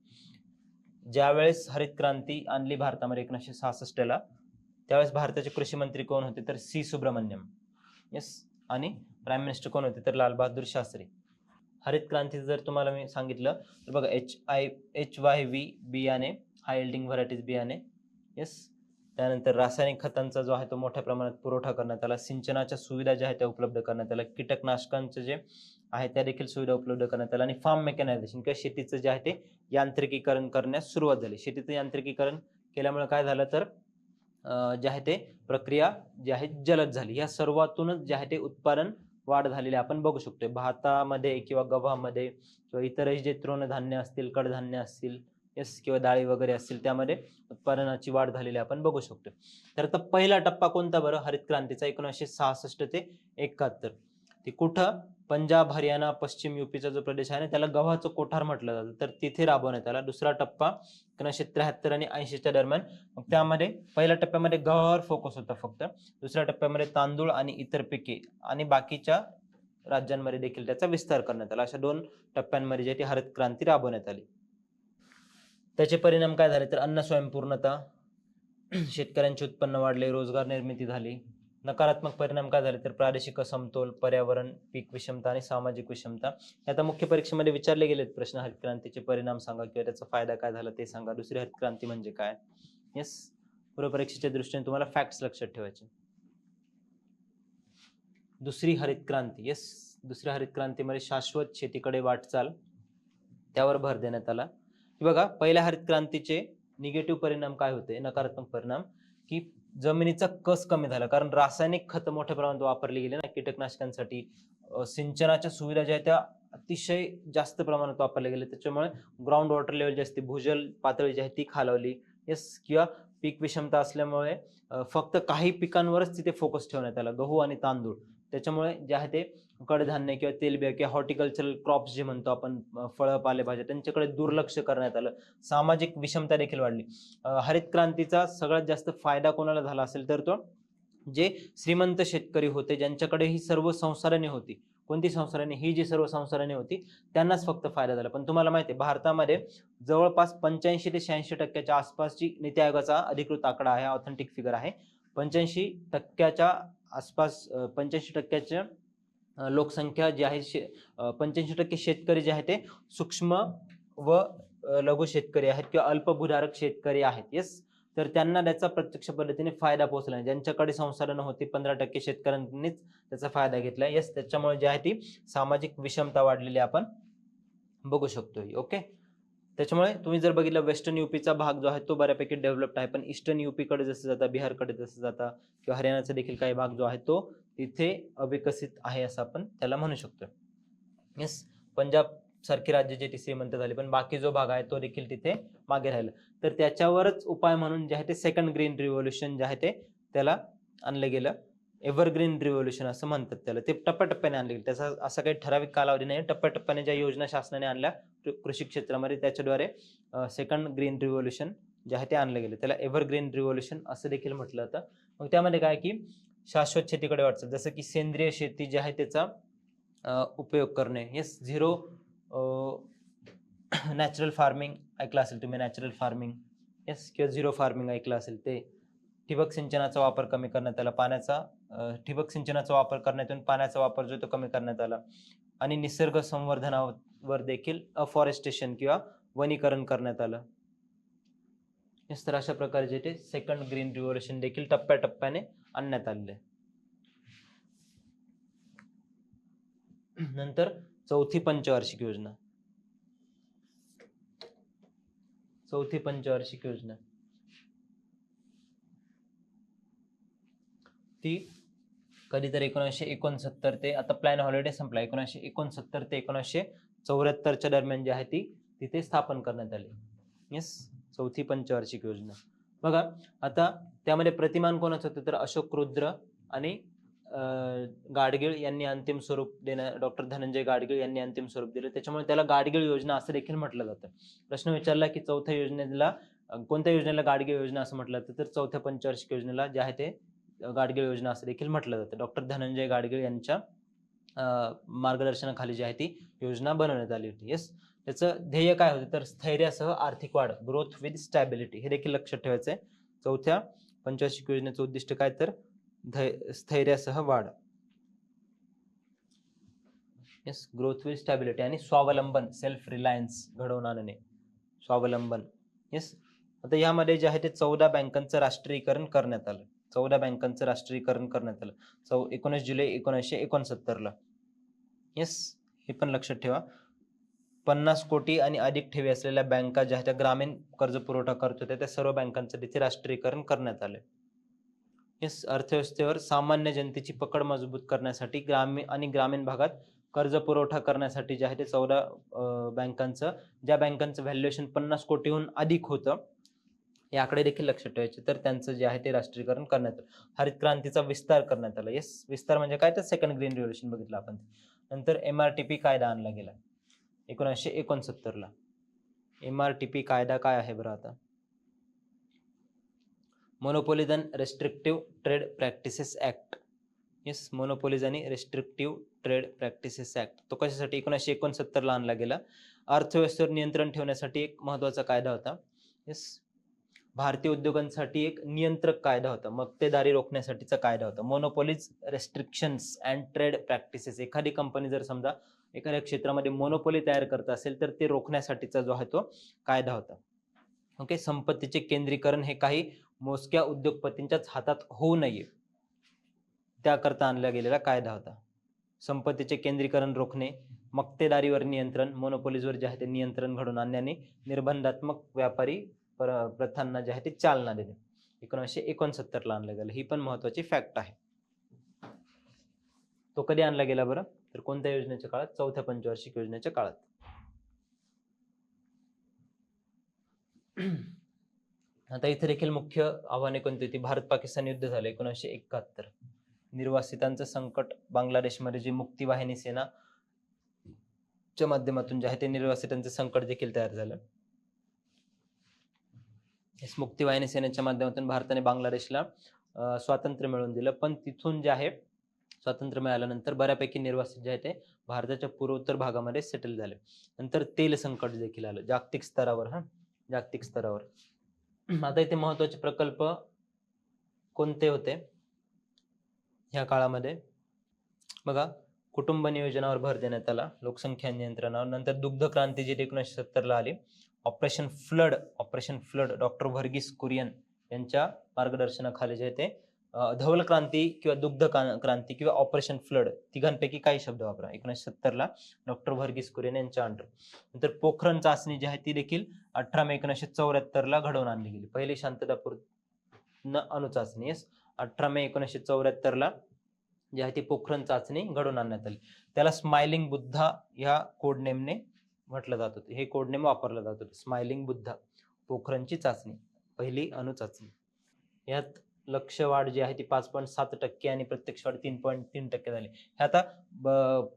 ज्यावेळेस हरित क्रांती आणली भारतामध्ये 1966ला, त्यावेळेस भारताचे कृषी मंत्री कोण होते, तर सी सुब्रमण्यम. येस, आणि प्राईम मिनिस्टर कोण होते, तर लाल बहादूर शास्त्री. हरित क्रांतीचं जर तुम्हाला मी सांगितलं तर बघा, HYV बियाणे, हाय इल्डिंग व्हरायटीज बियाणे. येस, त्यानंतर रासायनिक खतांचा जो आहे तो मोठ्या प्रमाणात पुरवठा करण्यात आला, सिंचनाच्या सुविधा ज्या आहेत त्या उपलब्ध करण्यात आल्या, कीटकनाशकांचे जे आहे त्या देखील सुविधा उपलब्ध करण्यात आल्या, आणि फार्म मेकॅनायझेशन किंवा शेतीचं जे आहे ते यांत्रिकीकरण करण्यास सुरुवात झाली. शेतीचं यांत्रिकीकरण केल्यामुळे काय झालं, तर जे आहे ते प्रक्रिया जी आहे जलद झाली. या सर्वातूनच जे आहे ते उत्पादन वाढ झालेली आपण बघू शकतोय. भातामध्ये किंवा गव्हामध्ये किंवा इतरही जे तृणधान्य असतील, कडधान्य असतील, येस, किंवा डाळी वगैरे असतील, त्यामध्ये उत्पादनाची वाढ झालेली आपण बघू शकतो. तर आता पहिला टप्पा कोणता बरं हरित क्रांतीचा? 1966 ते 71. ते कुठं? पंजाब, हरियाणा, पश्चिम युपीचा जो प्रदेश आहे ना, त्याला गव्हाचं कोठार म्हटलं जातं, तर तिथे राबवण्यात आला. दुसरा टप्पा 1973 आणि 80च्या दरम्यान. मग त्यामध्ये पहिल्या टप्प्यामध्ये गव्हावर फोकस होता फक्त. दुसऱ्या टप्प्यामध्ये तांदूळ आणि इतर पिके आणि बाकीच्या राज्यांमध्ये देखील त्याचा विस्तार करण्यात आला. अशा 2 टप्प्यांमध्ये जे ती हरित क्रांती राबवण्यात आली. त्याचे परिणाम काय झाले, तर अन्न स्वयंपूर्णता, शेतकऱ्यांचे उत्पन्न वाढले, रोजगार निर्मिती झाली. नकारात्मक परिणाम काय झाले, तर प्रादेशिक असमतोल, पर्यावरण, पीक विषमता आणि सामाजिक विषमता. आता मुख्य परीक्षेमध्ये विचारले गेलेत प्रश्न, हरित क्रांतीचे परिणाम सांगा किंवा त्याचा फायदा काय झाला ते सांगा. दुसरी हरित क्रांती म्हणजे काय? येस, पूर्वपरीक्षेच्या दृष्टीने तुम्हाला फॅक्ट्स लक्षात ठेवायचे. दुसरी हरित क्रांती, येस, दुसऱ्या हरित क्रांतीमध्ये शाश्वत शेतीकडे वाटचाल, त्यावर भर देण्यात आला. बघा, पहिल्या हरित क्रांतीचे निगेटिव्ह परिणाम काय होते, नकारात्मक परिणाम, की जमिनीचा कस कमी झाला, कारण रासायनिक खत मोठ्या प्रमाणात वापरली गेली ना कीटकनाशकांसाठी. सिंचनाच्या सुविधा ज्या आहेत त्या अतिशय जास्त प्रमाणात वापरल्या गेल्या, त्याच्यामुळे ग्राउंड वॉटर लेवल जी असते, भूजल पातळी जी आहे ती खालावली. येस, किंवा पीक विषमता असल्यामुळे फक्त काही पिकांवरच तिथे फोकस ठेवण्यात आला, गहू आणि तांदूळ. त्याच्यामुळे जे आहे ते कडधान्य किंवा तेलबिया किंवा हॉर्टिकल्चरल क्रॉप्स जे म्हणतो आपण, फळं पालेभाज्या, त्यांच्याकडे दुर्लक्ष करण्यात आलं. सामाजिक विषमता देखील वाढली. हरित क्रांतीचा सगळ्यात जास्त फायदा कोणाला झाला असेल तर तो जे श्रीमंत शेतकरी होते, ज्यांच्याकडे ही सर्व संसाधने होती. कोणती संसाधने? ही जी सर्व संसाधने होती त्यांनाच फक्त फायदा झाला. पण तुम्हाला माहिती आहे, भारतामध्ये जवळपास 85 ते 86% आसपासची नीती आयोगाचा अधिकृत आकडा आहे, ऑथेंटिक फिगर आहे. 85% आसपास 85% लोकसंख्या जी आहे, 85% शेतकरी जे आहे ते सूक्ष्म व लघु शेतकरी आहेत किंवा अल्पभूधारक शेतकरी आहेत. येस, तर त्यांना त्याचा प्रत्यक्ष पद्धतीने फायदा पोहोचला नाही. ज्यांच्याकडे संसाधनं होती 15% शेतकऱ्यांनीच त्याचा फायदा घेतला. येस, त्याच्यामुळे जी आहे ती सामाजिक विषमता वाढलेली आपण बघू शकतो. ओके, त्याच्यामुळे तुम्ही जर बघितलं, वेस्टर्न युपीचा भाग जो आहे तो बऱ्यापैकी डेव्हलप्ड आहे, पण ईस्टर्न युपीकडे जसं जाता, बिहारकडे जसं जाता किंवा हरियाणाचा देखील काही भाग जो आहे तो तिथे अविकसित आहे असं आपण त्याला म्हणू शकतो. येस, पंजाब सारखी राज्य जे श्रीमंत झाली, पण बाकी जो भाग आहे तो देखील तिथे मागे राहिला. तर त्याच्यावरच उपाय म्हणून जे आहे ते सेकंड ग्रीन रिव्होल्यूशन जे आहे ते त्याला आणलं गेलं. एव्हरग्रीन रिव्होल्यूशन असं म्हणतात त्याला. ते टप्प्याटप्प्याने आणले गेले, त्याचा असा काही ठराविक कालावधी नाही. टप्प्याटप्प्याने ज्या योजना शासनाने आणल्या कृषी क्षेत्रामध्ये, त्याच्याद्वारे सेकंड ग्रीन रिव्होल्यूशन जे आहे ते आणलं गेलं. त्याला एव्हरग्रीन रिव्होल्यूशन असं देखील म्हटलं जातं. मग त्यामध्ये काय, की शाश्वत शेतीकडे वाटचाल, जसं की सेंद्रिय शेती जी आहे त्याचा उपयोग करणे. येस, झिरो नॅचरल फार्मिंग ऐकलं असेल तुम्ही, नॅचरल फार्मिंग. येस, किंवा झिरो फार्मिंग ऐकलं असेल ते. ठिबक सिंचनाचा वापर कमी करण्यात आला, ठिबक सिंचनाचा वापर करण्यातून पाण्याचा वापर जो तो कमी करण्यात आला. आणि निसर्ग संवर्धनावर देखील अफॉरेस्टेशन किंवा वनीकरण करण्यात आलं. येस, तर अशा प्रकारचे ते सेकंड ग्रीन रिव्होल्यूशन देखील टप्प्याटप्प्याने आणण्यात आलेले. नंतर चौथी पंचवार्षिक योजना. चौथी पंचवार्षिक योजना ती कधीतरी 1969 ते, आता प्लॅन हॉलिडे संपला, 1969 ते 1974 दरम्यान जी आहे ती तिथे स्थापन करण्यात आली. येस, चौथी पंचवार्षिक योजना. बघा, आता त्यामध्ये प्रतिमान कोणाचं होतं तर अशोक रुद्र आणि गाडगीळ यांनी अंतिम स्वरूप डॉक्टर धनंजय गाडगीळ यांनी अंतिम स्वरूप दिलं. त्याच्यामुळे त्याला गाडगीळ योजना असं देखील म्हटलं जातं. प्रश्न विचारला की चौथ्या योजनेला, कोणत्या योजनेला गाडगीळ योजना असं म्हटलं जातं, तर चौथ्या पंचवार्षिक योजनेला जे आहे ते गाडगीळ योजना असं देखील म्हटलं जातं. डॉक्टर धनंजय गाडगीळ यांच्या मार्गदर्शनाखाली जी आहे ती योजना बनवण्यात आली होती. येस, त्याचं ध्येय काय होतं तर स्थैर्यासह आर्थिक वाढ, ग्रोथ विथ स्टॅबिलिटी, हे देखील लक्षात ठेवायचं आहे. चौथ्या पंचवार्षिक योजनेचं उद्दिष्ट काय तर स्थैर्यासह वाढ. येस, ग्रोथ विथ स्टॅबिलिटी आणि स्वावलंबन, सेल्फ रिलायन्स घडवून आणणे, स्वावलंबन. येस, आता यामध्ये जे आहे ते 14 बँकांचं राष्ट्रीयकरण करण्यात आलं. 14 बँकांचं राष्ट्रीयकरण करण्यात आलं 19 जुलै 1969 येस, हे पण लक्षात ठेवा. 50 कोटी आणि अधिक ठेवी असलेल्या बँका ज्या त्या ग्रामीण कर्ज पुरवठा करत होत्या, त्या सर्व बँकांचं तिथे राष्ट्रीयकरण करण्यात आले. येस, अर्थव्यवस्थेवर सामान्य जनतेची पकड मजबूत करण्यासाठी ग्रामीण भागात कर्ज पुरवठा करण्यासाठी जे आहे ते 14 बँकांचं, ज्या बँकांचं व्हॅल्युएशन 50 कोटीहून अधिक होतं, याकडे देखील लक्षात ठेवायचे. तर त्यांचं जे आहे ते राष्ट्रीयकरण करण्यात आलं. हरित क्रांतीचा विस्तार करण्यात आला. येस, विस्तार म्हणजे काय तर सेकंड ग्रीन रिव्होल्यूशन बघितलं आपण. नंतर MRTP कायदा आणला गेला 1969. MRTP कायदा काय आहे बरं आता? Monopolies and restrictive trade practices act. Yes, monopolies आणि रेस्ट्रिक्टिव्ह ट्रेड प्रॅक्टिसेस ऍक्ट. तो कशासाठी 1969 आणला गेला? अर्थव्यवस्थेवर नियंत्रण ठेवण्यासाठी एक महत्वाचा कायदा होता. येस, भारतीय उद्योगांसाठी एक नियंत्रक कायदा होता, मक्तेदारी रोखण्यासाठीचा कायदा होता. Monopolies, restrictions and trade practices. एखादी कंपनी जर समजा एखाद्या क्षेत्रामध्ये मोनोपोली तयार करत असेल तर ते रोखण्यासाठीचा जो आहे तो कायदा होता. ओके, संपत्तीचे केंद्रीकरण हे काही मोजक्या उद्योगपतींच्याच हातात होऊ नये त्याकरता आणला गेलेला कायदा होता. संपत्तीचे केंद्रीकरण रोखणे, मक्तेदारीवर नियंत्रण, मोनोपोलीजवर जे आहे ते नियंत्रण घडवून आणण्याने निर्बंधात्मक व्यापारी प्रथांना जे आहे ते चालना देणे 1969 ला आणलं गेलं. ही पण महत्वाची फॅक्ट आहे. तो कधी आणला गेला बरं? तर कोणत्या योजनेच्या काळात? चौथ्या पंचवार्षिक योजनेच्या काळात. आता इथे देखील मुख्य आव्हाने कोणती होती? भारत पाकिस्तान युद्ध झालं 1971. निर्वासितांचं संकट, बांगलादेशमध्ये जी मुक्तिवाहिनी सेना च्या माध्यमातून जे आहे ते निर्वासितांचं संकट देखील तयार झालं. मुक्तिवाहिनी सेनेच्या माध्यमातून भारताने बांगलादेशला स्वातंत्र्य मिळवून दिलं. पण तिथून जे आहे स्वातंत्र्य मिळाल्यानंतर बऱ्यापैकी निर्वासित जे आहे ते भारताच्या पूर्वोत्तर भागामध्ये सेटल झाले. नंतर तेल संकट देखील आलं जागतिक स्तरावर. जागतिक स्तरावर. आता इथे महत्वाचे प्रकल्प कोणते होते ह्या काळामध्ये? बघा, कुटुंब नियोजनावर भर देण्यात आला, लोकसंख्या नियंत्रणावर. नंतर दुग्ध क्रांती जी 1970 ला आली. Operation flood doctor Verghese Kurien यांच्या मार्गदर्शनाखाली जे ते धवल क्रांती किंवा दुग्ध क्रांती किंवा ऑपरेशन फ्लड तिघांपैकी काही शब्द वापरा. 1970 ला डॉक्टर व्हर्गीस कुरियन यांच्या अंडर. नंतर पोखरण चाचणी जी आहे ती देखील 18 मे 1974 ला घडवून आणली गेली. पहिली शांततापूर्ण अणुचाचणी 18 मे 1974 ला जी आहे ती पोखरण चाचणी घडवून आणण्यात आली. त्याला स्माइलिंग बुद्धा या कोड नेमने म्हटलं जात होतं. हे कोड नेम वापरलं जात होतं. स्माइलिंग बुद्धा, पोखरणची चाचणी, पहिली अणुचाचणी. यात लक्ष्य वाढ जी आहे ती 5.7% आणि प्रत्यक्ष वाढ 3.3% झाली. हे आता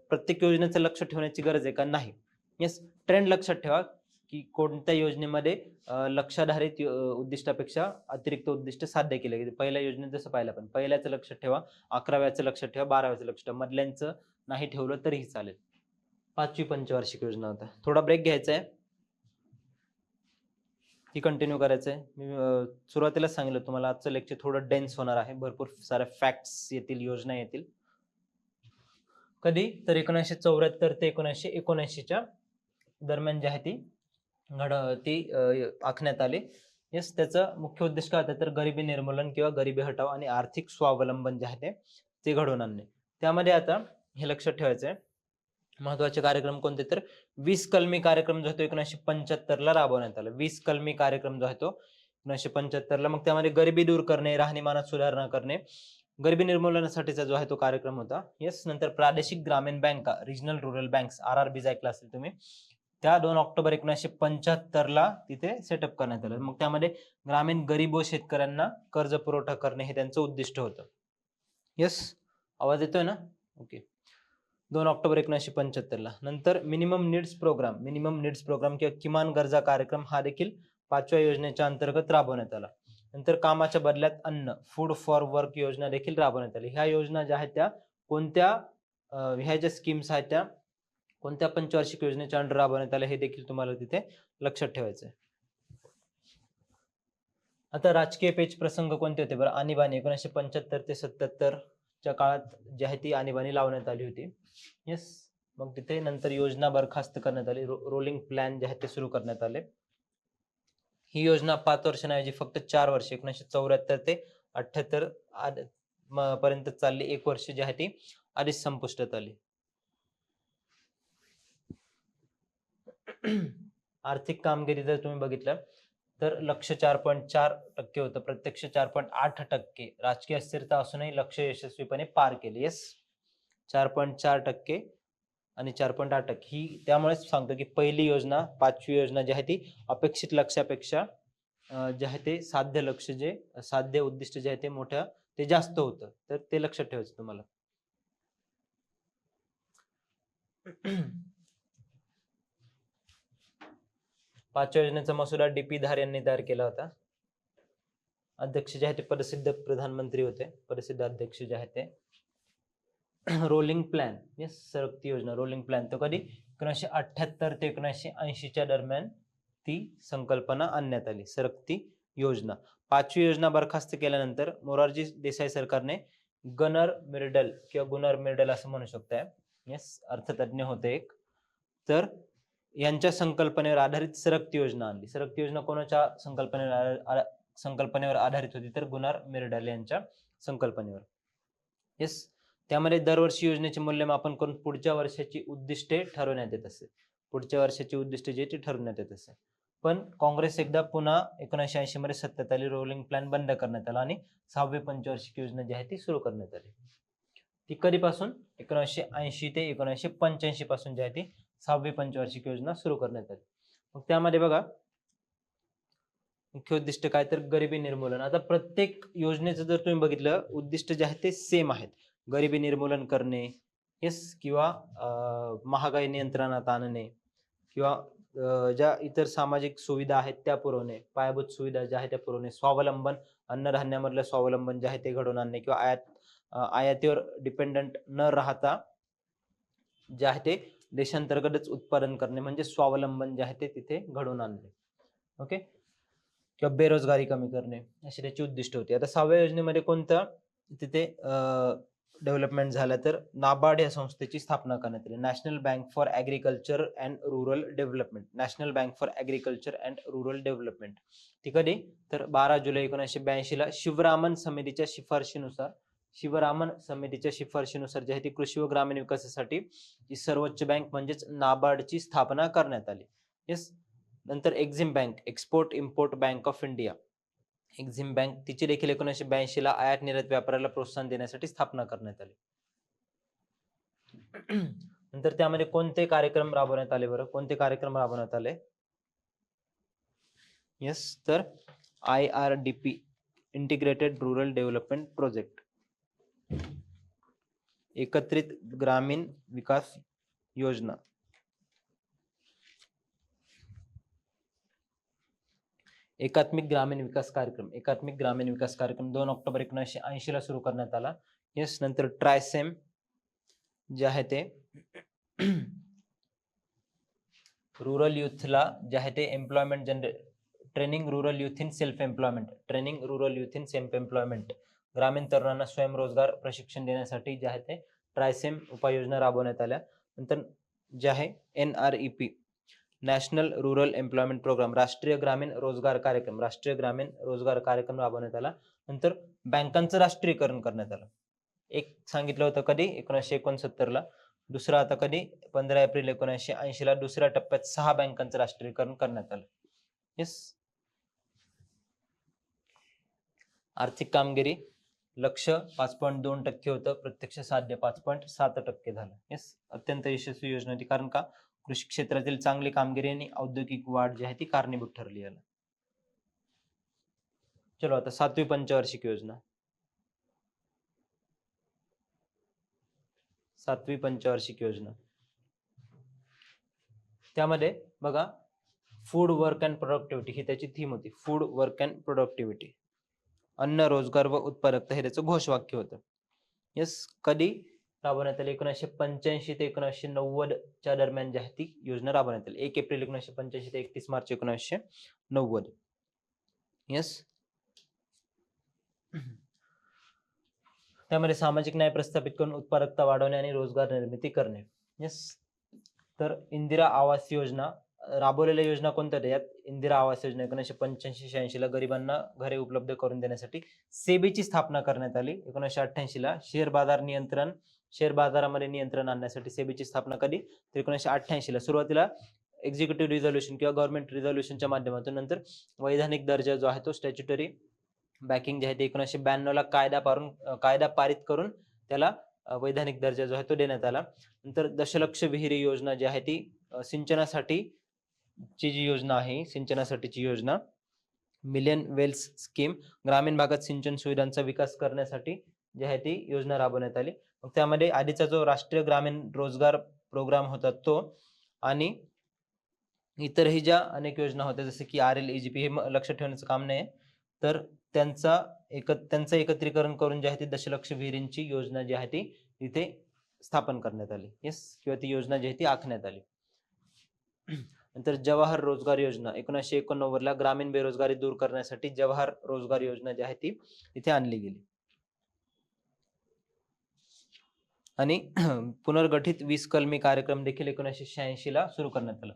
प्रत्येक योजनेचं लक्ष ठेवण्याची गरज आहे का? नाही. येस, ट्रेंड लक्षात ठेवा की कोणत्या योजनेमध्ये लक्षाधारित उद्दिष्टापेक्षा अतिरिक्त उद्दिष्ट साध्य केले गेले. पहिल्या योजनेत जसं पाहिलं आपण, पहिल्याचं लक्षात ठेवा, 11व्याचं लक्षात ठेवा, 12व्याचं लक्षात ठेवा, मधल्यांचं नाही ठेवलं तरीही चालेल. 5वी पंचवार्षिक योजना होता. थोडा ब्रेक घ्यायचा आहे, ती कंटिन्यू करायचं आहे. मी सुरुवातीलाच सांगितलं तुम्हाला आजचं लेक्चर थोडं डेन्स होणार आहे. भरपूर साऱ्या फॅक्ट्स येतील, योजना येतील. कधी? तर 1974 ते 1979च्या दरम्यान जी आहे ती आखण्यात आली. येस, त्याचं मुख्य उद्देश काय होतं? तर गरिबी निर्मूलन किंवा गरिबी हटाव आणि आर्थिक स्वावलंबन जे आहे ते घडवून आणणे. त्यामध्ये आता हे लक्षात ठेवायचं आहे, महत्वाचे कार्यक्रम कोणते? तर 20 कलमी कार्यक्रम जो आहे तो 1975 ला राबवण्यात आला. 20 कलमी कार्यक्रम जो आहे तो 1975 ला. मग त्यामध्ये गरिबी दूर करणे, राहणीमानात सुधारणा करणे, गरिबी निर्मूलनासाठीचा जो आहे तो कार्यक्रम होता. येस. नंतर प्रादेशिक ग्रामीण बँका, रिजनल रुरल बँक्स, RRBs ऐकला असेल तुम्ही, त्या 2 ऑक्टोबर 1975 ला तिथे सेटअप करण्यात आलं. मग त्यामध्ये ग्रामीण गरीब व शेतकऱ्यांना कर्ज पुरवठा करणे हे त्यांचं उद्दिष्ट होतं. येस, आवाज येतोय ना? ओके. 2 ऑक्टोबर 1975 ला. नंतर मिनिमम नीड्स प्रोग्राम किंवा किमान गरजा कार्यक्रम हा देखील 5व्या योजनेच्या अंतर्गत राबवण्यात आला. नंतर कामाच्या बदल्यात अन्न, फूड फॉर वर्क योजना देखील राबवण्यात आली. ह्या योजना ज्या आहेत त्या कोणत्या, ह्या ज्या स्कीम्स आहेत त्या कोणत्या पंचवार्षिक योजनेच्या अंडर राबवण्यात आल्या हे देखील तुम्हाला तिथे लक्षात ठेवायचं आहे. आता राजकीय पेच प्रसंग कोणते होते बरं? आणीबाणी 1975 ते 77 च्या काळात जी आहे ती आणीबाणी लावण्यात आली होती. येस. मग तिथे नंतर योजना बरखास्त करण्यात आली. रोलिंग प्लॅन जे आहे ते सुरू करण्यात आले. ही योजना 5 वर्षांऐवजी फक्त 4 वर्ष 1974 ते 78 पर्यंत चालली. 1 वर्ष जी आहे ती आधीच संपुष्टात आली. आर्थिक कामगिरी जर तुम्ही बघितलं तर लक्ष्य 4.4% होतं, प्रत्यक्ष 4.8%. राजकीय अस्थिरता असूनही लक्ष्य यशस्वीपणे पार केले. येस, 4.4% आणि 4.8%. ही त्यामुळेच सांगतो की पहिली योजना, 5वी योजना जी आहे ती अपेक्षित लक्ष्यापेक्षा जे आहे ते साध्य उद्दिष्ट जे आहे ते मोठ्या ते जास्त होतं. तर ते लक्षात ठेवायचं तुम्हाला. पाचव्या योजनेचा मसुदा DP धार यांनी तयार केला होता. अध्यक्ष जे आहे ते प्रसिद्ध प्रधानमंत्री होते, प्रसिद्ध अध्यक्ष जे आहे ते. रोलिंग प्लॅन, येस, सरकती योजना, रोलिंग प्लॅन तो कधी? 1978 ते 1980च्या दरम्यान ती संकल्पना आणण्यात आली, सरकती योजना. 5वी योजना बरखास्त केल्यानंतर मोरारजी देसाई सरकारने गुनर मिर्डल असं म्हणू शकताय, येस, अर्थतज्ञ होते एक, तर यांच्या संकल्पनेवर आधारित सरकती योजना आणली. सरकती योजना कोणाच्या संकल्पनेवर संकल्पनेवर आधारित होती, तर गुनार मिर्डाले यांच्या संकल्पनेवर. येस, त्यामध्ये दरवर्षी योजनेचे मूल्यमापन करून पुढच्या वर्षाची उद्दिष्टे ठरवण्यात येत असे. पुढच्या वर्षाची उद्दिष्टे जी ती ठरवण्यात येत असे. पण काँग्रेस एकदा पुन्हा 1980 मध्ये सत्तेत आली, रोलिंग प्लॅन बंद करण्यात आला आणि 6वी पंचवार्षिक योजना जी आहे ती सुरू करण्यात आली. ती कधीपासून? 1980 ते 1985 पासून जी आहे ती 6वी पंचवार्षिक योजना सुरू करण्यात आली. मग त्यामध्ये बघा मुख्य उद्दिष्ट काय, तर गरिबी निर्मूलन. आता प्रत्येक योजनेचं जर तुम्ही बघितलं, उद्दिष्ट जे आहेत ते सेम आहेत. गरिबी निर्मूलन करणे, येस, किंवा महागाई नियंत्रणात आणणे, किंवा ज्या इतर सामाजिक सुविधा आहेत त्या पुरवणे, पायाभूत सुविधा ज्या आहेत त्या पुरवणे, स्वावलंबन, अन्नधान्यामधलं स्वावलंबन जे आहे ते घडवून आणणे, किंवा आयातीवर डिपेंडंट न राहता जे आहे ते देशांतर्गतच उत्पादन करणे, म्हणजे स्वावलंबन जे आहे ते तिथे घडवून आणणे. ओके, किंवा बेरोजगारी कमी करणे, अशी त्याची उद्दिष्ट होती. आता 6व्या योजनेमध्ये कोणतं तिथे डेव्हलपमेंट झालं, तर नाबार्ड या संस्थेची स्थापना करण्यात आली. National bank for agriculture and rural development. National bank for agriculture and rural development ती कधी, तर 12 जुलै 1982 ला शिवरामन समितीच्या शिफारशीनुसार जी आहे ती कृषी व ग्रामीण विकासासाठी जी सर्वोच्च बँक म्हणजेच नाबार्डची स्थापना करण्यात आली. येस, नंतर Exim bank, export import bank of India, Exim bank, तिची देखील 1982 ला आयात निर्यात व्यापाराला प्रोत्साहन देण्यासाठी स्थापना करण्यात आली. नंतर त्यामध्ये कोणते कार्यक्रम राबवण्यात आले बरं? कोणते कार्यक्रम राबवण्यात आले? येस, तर IRDP, integrated rural development project, एकत्रित ग्रामीण विकास योजना. एकात्मिक ग्रामीण विकास कार्यक्रम, 2 ऑक्टोबर 1980 ला सुरू करण्यात आला. येस, नंतर ट्रायसेम जे आहे ते रुरल युथला जे आहे ते employment training rural youth in self employment, ग्रामीण तरुणांना स्वयंरोजगार प्रशिक्षण देण्यासाठी जे आहे ते ट्रायसेम उपाययोजना राबवण्यात आल्या. नंतर जे आहे NREP, national rural employment programme, राष्ट्रीय ग्रामीण रोजगार कार्यक्रम राबवण्यात आला. नंतर बँकांचं राष्ट्रीयकरण करण्यात आलं. एक सांगितलं होतं कधी, 1969 ला. दुसरा आता कधी, 15 एप्रिल 1980 ला दुसऱ्या टप्प्यात 6 बँकांचं राष्ट्रीयकरण करण्यात आलं. येस, आर्थिक कामगिरी लक्ष्य 5.2% होतं, प्रत्यक्ष साध्य 5.7% झालं. येस, अत्यंत यशस्वी योजना होती, कारण का, कृषी क्षेत्रातील चांगली कामगिरी आणि औद्योगिक वाढ जी आहे ती कारणीभूत ठरली याला. चलो आता 7वी पंचवार्षिक योजना. 7वी पंचवार्षिक योजना, त्यामध्ये बघा फूड वर्क अँड प्रोडक्टिव्हिटी ही त्याची थीम होती. फूड वर्क अँड प्रोडक्टिव्हिटी, अन्न, रोजगार व उत्पादकता हे त्याचं घोषवाक्य होतं. येस, कधी राबवण्यात आली? 1985 ते 1990 च्या दरम्यान जी आहे ती योजना राबवण्यात आली. 1 एप्रिल 1985 ते 31 मार्च 1990. येस, त्यामध्ये सामाजिक न्याय प्रस्थापित करून उत्पादकता वाढवणे आणि रोजगार निर्मिती करणे. येस, तर इंदिरा आवास योजना राबवलेल्या योजना कोणत्या? यात इंदिरा आवास योजना 1985-86 ला गरिबांना घरे उपलब्ध करून देण्यासाठी सेबीची स्थापना करण्यात आली. 1988 ला शेअर बाजारामध्ये नियंत्रण आणण्यासाठी सेबीची स्थापना कधी? तर 1988 ला. सुरुवातीला एक्झिक्युटिव्ह रिझोल्युशन किंवा गव्हर्नमेंट रिझोल्युशनच्या माध्यमातून, नंतर वैधानिक दर्जा जो आहे तो स्टॅच्युटरी बॅकिंग जे आहे ते 1992 ला कायदा पारित करून त्याला वैधानिक दर्जा जो आहे तो देण्यात आला. नंतर दशलक्ष विहिरी योजना जी आहे ती सिंचनासाठीची जी योजना आहे, सिंचनासाठीची योजना, मिलियन वेल्स स्कीम, ग्रामीण भागात सिंचन सुविधांचा विकास करण्यासाठी जी आहे ती योजना राबवण्यात आली. मग त्यामध्ये आधीचा जो राष्ट्रीय ग्रामीण रोजगार प्रोग्राम होता तो, आणि इतरही ज्या अनेक योजना होत्या जसे की RLEGP, हे लक्ष ठेवण्याचं काम नाही, तर त्यांचं एकत्रीकरण करून जी आहे ती दशलक्ष विहिरींची योजना जी आहे ती इथे स्थापन करण्यात आली. येस, किंवा ती योजना जी आहे ती आखण्यात आली. नंतर जवाहर रोजगार योजना 1989 ला ग्रामीण बेरोजगारी दूर करण्यासाठी जवाहर रोजगार योजना जी आहे ती इथे आणली गेली. आणि पुनर्गठित 20 कलमी कार्यक्रम देखील 1986 ला सुरू करण्यात आला.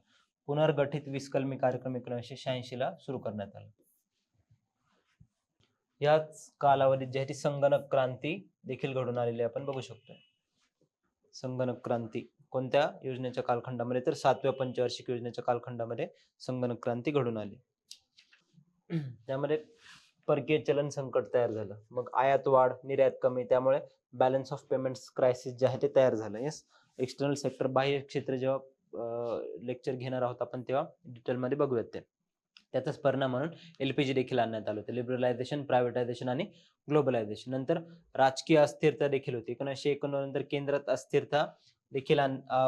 पुनर्गठित 20 कलमी कार्यक्रम 1986 ला सुरू करण्यात आला. याच कालावधीत जी आहे ती संगणक क्रांती देखील घडून आलेली आपण बघू शकतो. संगणक क्रांती कोणत्या योजनेच्या कालखंडामध्ये, तर 7व्या पंचवार्षिक योजनेच्या कालखंडामध्ये संगणक क्रांती घडून आली. त्यामध्ये परकीय चलन संकट तयार झालं, मग आयात वाढ, निर्यात कमी, त्यामुळे बॅलन्स ऑफ पेमेंट्स क्रायसिस जे आहे ते तयार झालं. येस, एक्सटर्नल सेक्टर बाह्य क्षेत्र जेव्हा लेक्चर घेणार आहोत आपण तेव्हा डिटेलमध्ये बघूयात ते. त्याचाच परिणाम म्हणून LPG देखील आणण्यात आलं होतं. लिबरलायझेशन, प्रायव्हेटायझेशन आणि ग्लोबलायझेशन. नंतर राजकीय अस्थिरता देखील होती. 1951 नंतर केंद्रात अस्थिरता देखील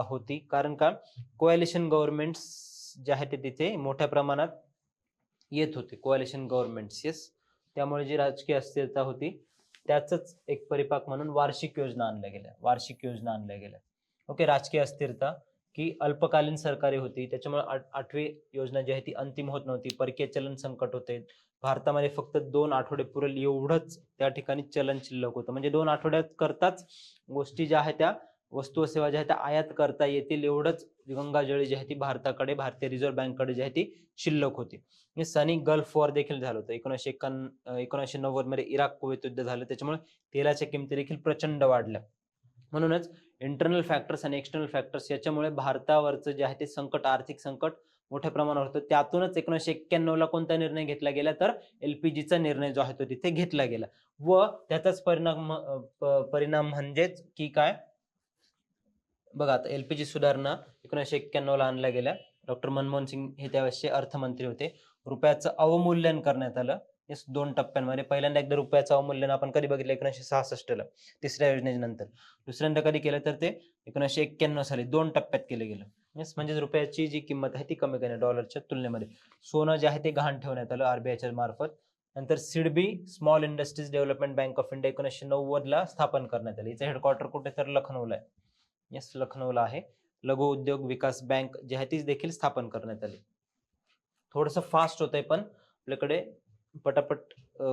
होती. कारण का, कोॲलिशन गव्हर्नमेंट्स जे आहे ते तिथे मोठ्या प्रमाणात येत होते. कोॲलिशन गव्हर्नमेंट्स, येस, त्यामुळे जी राजकीय अस्थिरता होती त्याच एक परिपाक म्हणून वार्षिक योजना आणल्या गेल्या. ओके, राजकीय अस्थिरता की अल्पकालीन सरकारी होती, त्याच्यामुळे 8वी योजना जी आहे ती अंतिम होत नव्हती. परकीय चलन संकट होते. भारतामध्ये फक्त 2 आठवडे पुरेल एवढंच त्या ठिकाणी चलन शिल्लक होतं. म्हणजे 2 आठवड्यात करताच गोष्टी ज्या आहेत त्या वस्तू व सेवा ज्या आहेत त्या आयात करता येतील एवढंच गंगाजळी जी आहे ती भारताकडे, भारतीय रिझर्व्ह बँककडे जी आहे ती शिल्लक होती. सनी गल्फ वॉर देखील झालं होतं. 1990 मध्ये इराक कुवेत युद्ध झालं, त्याच्यामुळे तेलाच्या किमती देखील प्रचंड वाढल्या. म्हणूनच इंटरनल फॅक्टर्स आणि एक्सटर्नल फॅक्टर्स याच्यामुळे भारतावरचं जे आहे ते संकट, आर्थिक संकट मोठ्या प्रमाणावर होतं. त्यातूनच 1991 ला कोणता निर्णय घेतला गेला, तर LPGचा निर्णय जो आहे तो तिथे घेतला गेला. व त्याचाच परिणाम म्हणजेच की काय, बघा आता LPG सुधारणा 1991 ला आणल्या गेल्या. डॉक्टर मनमोहन सिंग हे त्यावेळेसचे अर्थमंत्री होते. रुपयाचं अवमूल्यन करण्यात आलं. 2 टप्प्यांमध्ये. पहिल्यांदा एकदा रुपयाचं अवमूल्यन आपण कधी बघितलं, 1966 ला, तिसऱ्या योजनेनंतर. दुसऱ्यांदा कधी केलं, तर ते 1991 साली 2 टप्प्यात केलं गेलं. येस, म्हणजे रुपयाची जी किंमत आहे ती कमी करणे डॉलरच्या तुलनेमध्ये. सोनं जे आहे ते गहाण ठेवण्यात आलं RBIच्या मार्फत. नंतर SIDBI, small industries development bank of India 1990 ला स्थापन करण्यात आली. याचं हेडक्वार्टर कुठे, तर लखनौला आहे. येस, लखनौला आहे. लघु उद्योग विकास बँक जी आहे ती देखील स्थापन करण्यात आली. थोडंसं फास्ट होतंय पण आपल्याकडे पटापट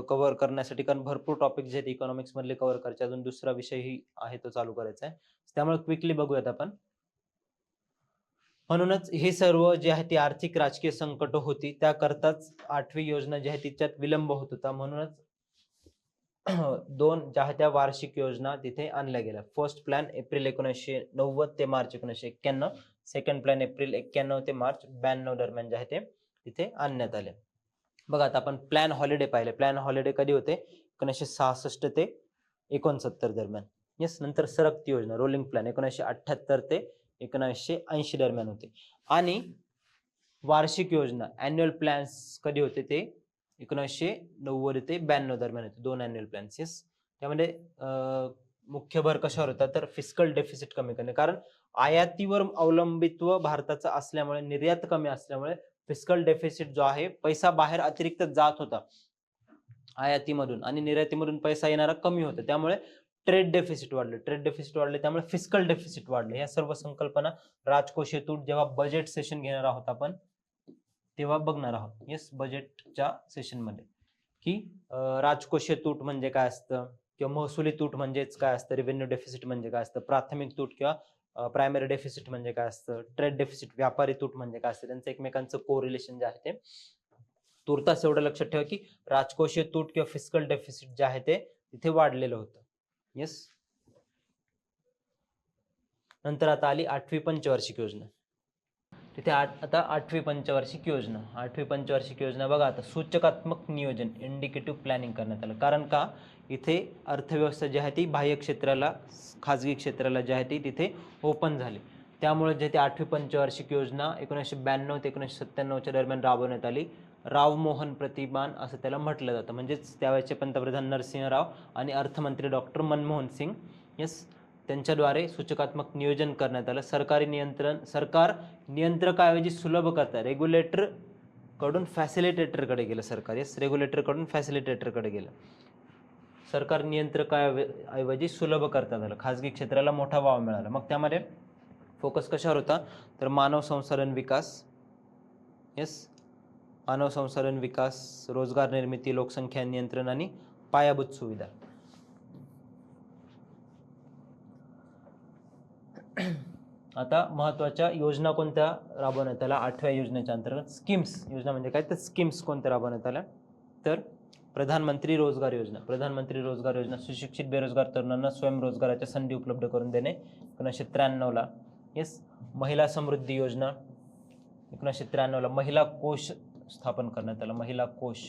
कव्हर करण्यासाठी, कारण भरपूर टॉपिक जे आहेत इकॉनॉमिक्स मधले कव्हर करायचे, अजून दुसरा विषयही आहे तो चालू करायचा आहे, त्यामुळे क्विकली बघूयात आपण. म्हणूनच हे सर्व जे आहे ती आर्थिक राजकीय संकट होती, त्याकरताच 8वी योजना जी आहे तिच्यात विलंब होत होता. म्हणूनच 2 ज्या आहेत त्या वार्षिक योजना तिथे आणल्या गेल्या. फर्स्ट प्लॅन एप्रिल 1990 ते मार्च 1991, सेकंड प्लॅन एप्रिल 91 ते मार्च 92 दरम्यान जे आहे ते तिथे आणण्यात आले. बघा आता आपण प्लॅन हॉलिडे पाहिले. प्लॅन हॉलिडे कधी होते, 1966 ते 69 दरम्यान. येस, नंतर सरकती योजना रोलिंग प्लॅन 1978 ते 1980 दरम्यान होते. आणि वार्षिक योजना अॅन्युअल प्लॅन्स कधी होते, ते 1990 ते 92 दरम्यान होते. 2 अॅन्युअल प्लॅन्स. येस, त्यामध्ये मुख्य भर कशावर होता, तर फिस्कल डेफिसिट कमी करणे. कारण आयातीवर अवलंबित्व भारताचं असल्यामुळे, निर्यात कमी असल्यामुळे फिस्कल डेफिसिट जो आहे, पैसा बाहेर अतिरिक्त जात होता आयातीमधून आणि निर्यातीमधून पैसा येणारा कमी होता. त्यामुळे ट्रेड डेफिसिट वाढले, त्यामुळे फिस्कल डेफिसिट वाढले. या सर्व संकल्पना राजकोषीय तूट जेव्हा बजेट सेशन घेणार आहोत आपण तेव्हा बघणार आहोत. येस, बजेटच्या सेशन मध्ये की राजकोषीय तूट म्हणजे काय असतं, किंवा महसुली तूट म्हणजेच काय असतं, रेव्हेन्यू डेफिसिट म्हणजे काय असतं, प्राथमिक तूट किंवा प्रायमरी डेफिसिट म्हणजे काय असतं, ट्रेड डेफिसिट व्यापारी तूट म्हणजे काय असतं, त्यांचं एकमेकांचं कोरिलेशन जे आहे ते. तुर्तास एवढं लक्षात ठेवा की राजकोषीय तूट किंवा फिस्कल डेफिसिट जे आहे ते तिथे वाढलेलं होतं. येस, नंतर आता आली 8वी पंचवार्षिक योजना. तिथे आता 8वी पंचवार्षिक योजना बघा आता सूचकात्मक नियोजन, इंडिकेटिव्ह प्लॅनिंग करण्यात आलं. कारण का, इथे अर्थव्यवस्था जी आहे ती बाह्य क्षेत्राला, खाजगी क्षेत्राला जे आहे ती तिथे ओपन झाली. त्यामुळे जे ते 8वी पंचवार्षिक योजना 1992 ते 1997 दरम्यान राबवण्यात आली. रावमोहन प्रतिमान असं त्याला म्हटलं जातं. म्हणजेच त्यावेळेचे पंतप्रधान नरसिंह राव आणि अर्थमंत्री डॉक्टर मनमोहन सिंग, येस, त्यांच्याद्वारे सूचकात्मक नियोजन करण्यात आलं. सरकार नियंत्रकाऐवजी सुलभ करता रेग्युलेटर कडून फॅसिलिटेटरकडे गेलं सरकार. येस, रेग्युलेटर कडून फॅसिलिटेटरकडे गेलं. सरकार नियंत्रकाऐवजी सुलभ करता झालं. खाजगी क्षेत्राला मोठा वाव मिळाला. मग त्यामध्ये फोकस कशावर होता, तर मानव संसाधन विकास. येस, मानव संसाधन विकास, रोजगार निर्मिती, लोकसंख्या नियंत्रण आणि पायाभूत सुविधा. आता महत्वाच्या योजना कोणत्या राबवण्यात आल्या 8व्या योजनेच्या अंतर्गत, स्कीम्स. योजना म्हणजे काय, तर स्कीम्स कोणत्या राबवण्यात आल्या, तर प्रधानमंत्री रोजगार योजना. प्रधानमंत्री रोजगार योजना सुशिक्षित बेरोजगार तरुणांना स्वयंरोजगाराच्या संधी उपलब्ध करून देणे 1993ला. येस. महिला समृद्धी योजना 1993ला. महिला कोष स्थापन करण्यात आला. महिला कोष.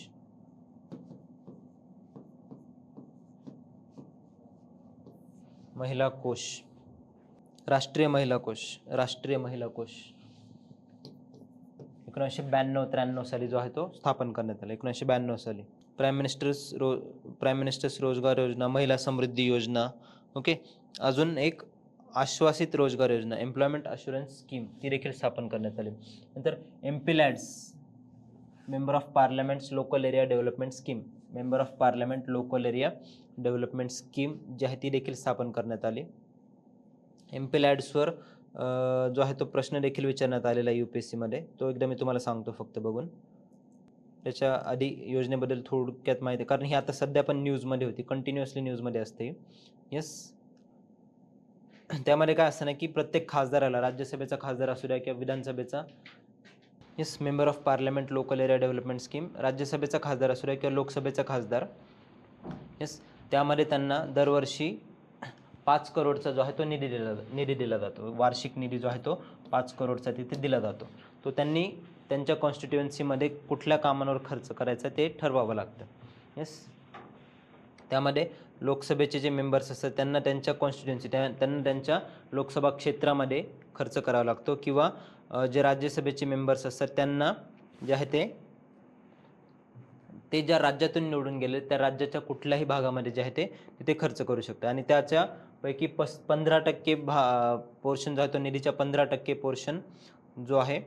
महिला कोष. राष्ट्रीय महिला कोष. राष्ट्रीय महिला कोष 1992-93 साली जो आहे तो स्थापन करण्यात आला. 1992 साली. प्राईम मिनिस्टर्स रोजगार योजना, महिला समृद्धी योजना. ओके. अजून एक आश्वासित रोजगार योजना, एम्प्लॉयमेंट अश्युरन्स स्कीम, ती देखील स्थापन करण्यात आली. नंतर MPLADS, member of parliaments local area development scheme. Member of parliament local area development scheme जी आहे ती देखील स्थापन करण्यात आली. एमपीलॅड्सवर जो आहे तो प्रश्न देखील विचारण्यात आलेला आहे UPSCमध्ये. तो एकदा मी तुम्हाला सांगतो फक्त बघून. त्याच्या आधी योजनेबद्दल थोडक्यात माहिती, कारण ही आता सध्या पण न्यूजमध्ये होती, कंटिन्युअसली न्यूजमध्ये असते. येस. त्यामध्ये काय असतं ना की प्रत्येक खासदाराला, राज्यसभेचा खासदार असू द्या किंवा विधानसभेचा, yes, member of parliament local area development scheme, राज्यसभेचा खासदार असू द्या किंवा लोकसभेचा खासदार, येस, त्यामध्ये त्यांना दरवर्षी 5 करोडचा जो आहे तो निधी दिला जातो. वार्षिक निधी जो आहे तो 5 करोडचा तिथे दिला जातो. तो त्यांनी त्यांच्या कॉन्स्टिट्युएन्सीमध्ये कुठल्या कामांवर खर्च करायचा ते ठरवावं लागतं. येस. त्यामध्ये लोकसभेचे जे मेंबर्स असतात त्यांना त्यांच्या कॉन्स्टिट्युएन्सी, त्यांना त्यांच्या लोकसभा क्षेत्रामध्ये खर्च करावा लागतो, किंवा जे राज्यसभेचे मेंबर्स असतात त्यांना जे आहे ते ज्या राज्यातून निवडून गेले त्या राज्याच्या कुठल्याही भागामध्ये जे आहे ते तिथे खर्च करू शकतात. आणि त्याच्यापैकी 15% पोर्शन जो आहे तो निधीच्या 15% पोर्शन जो आहे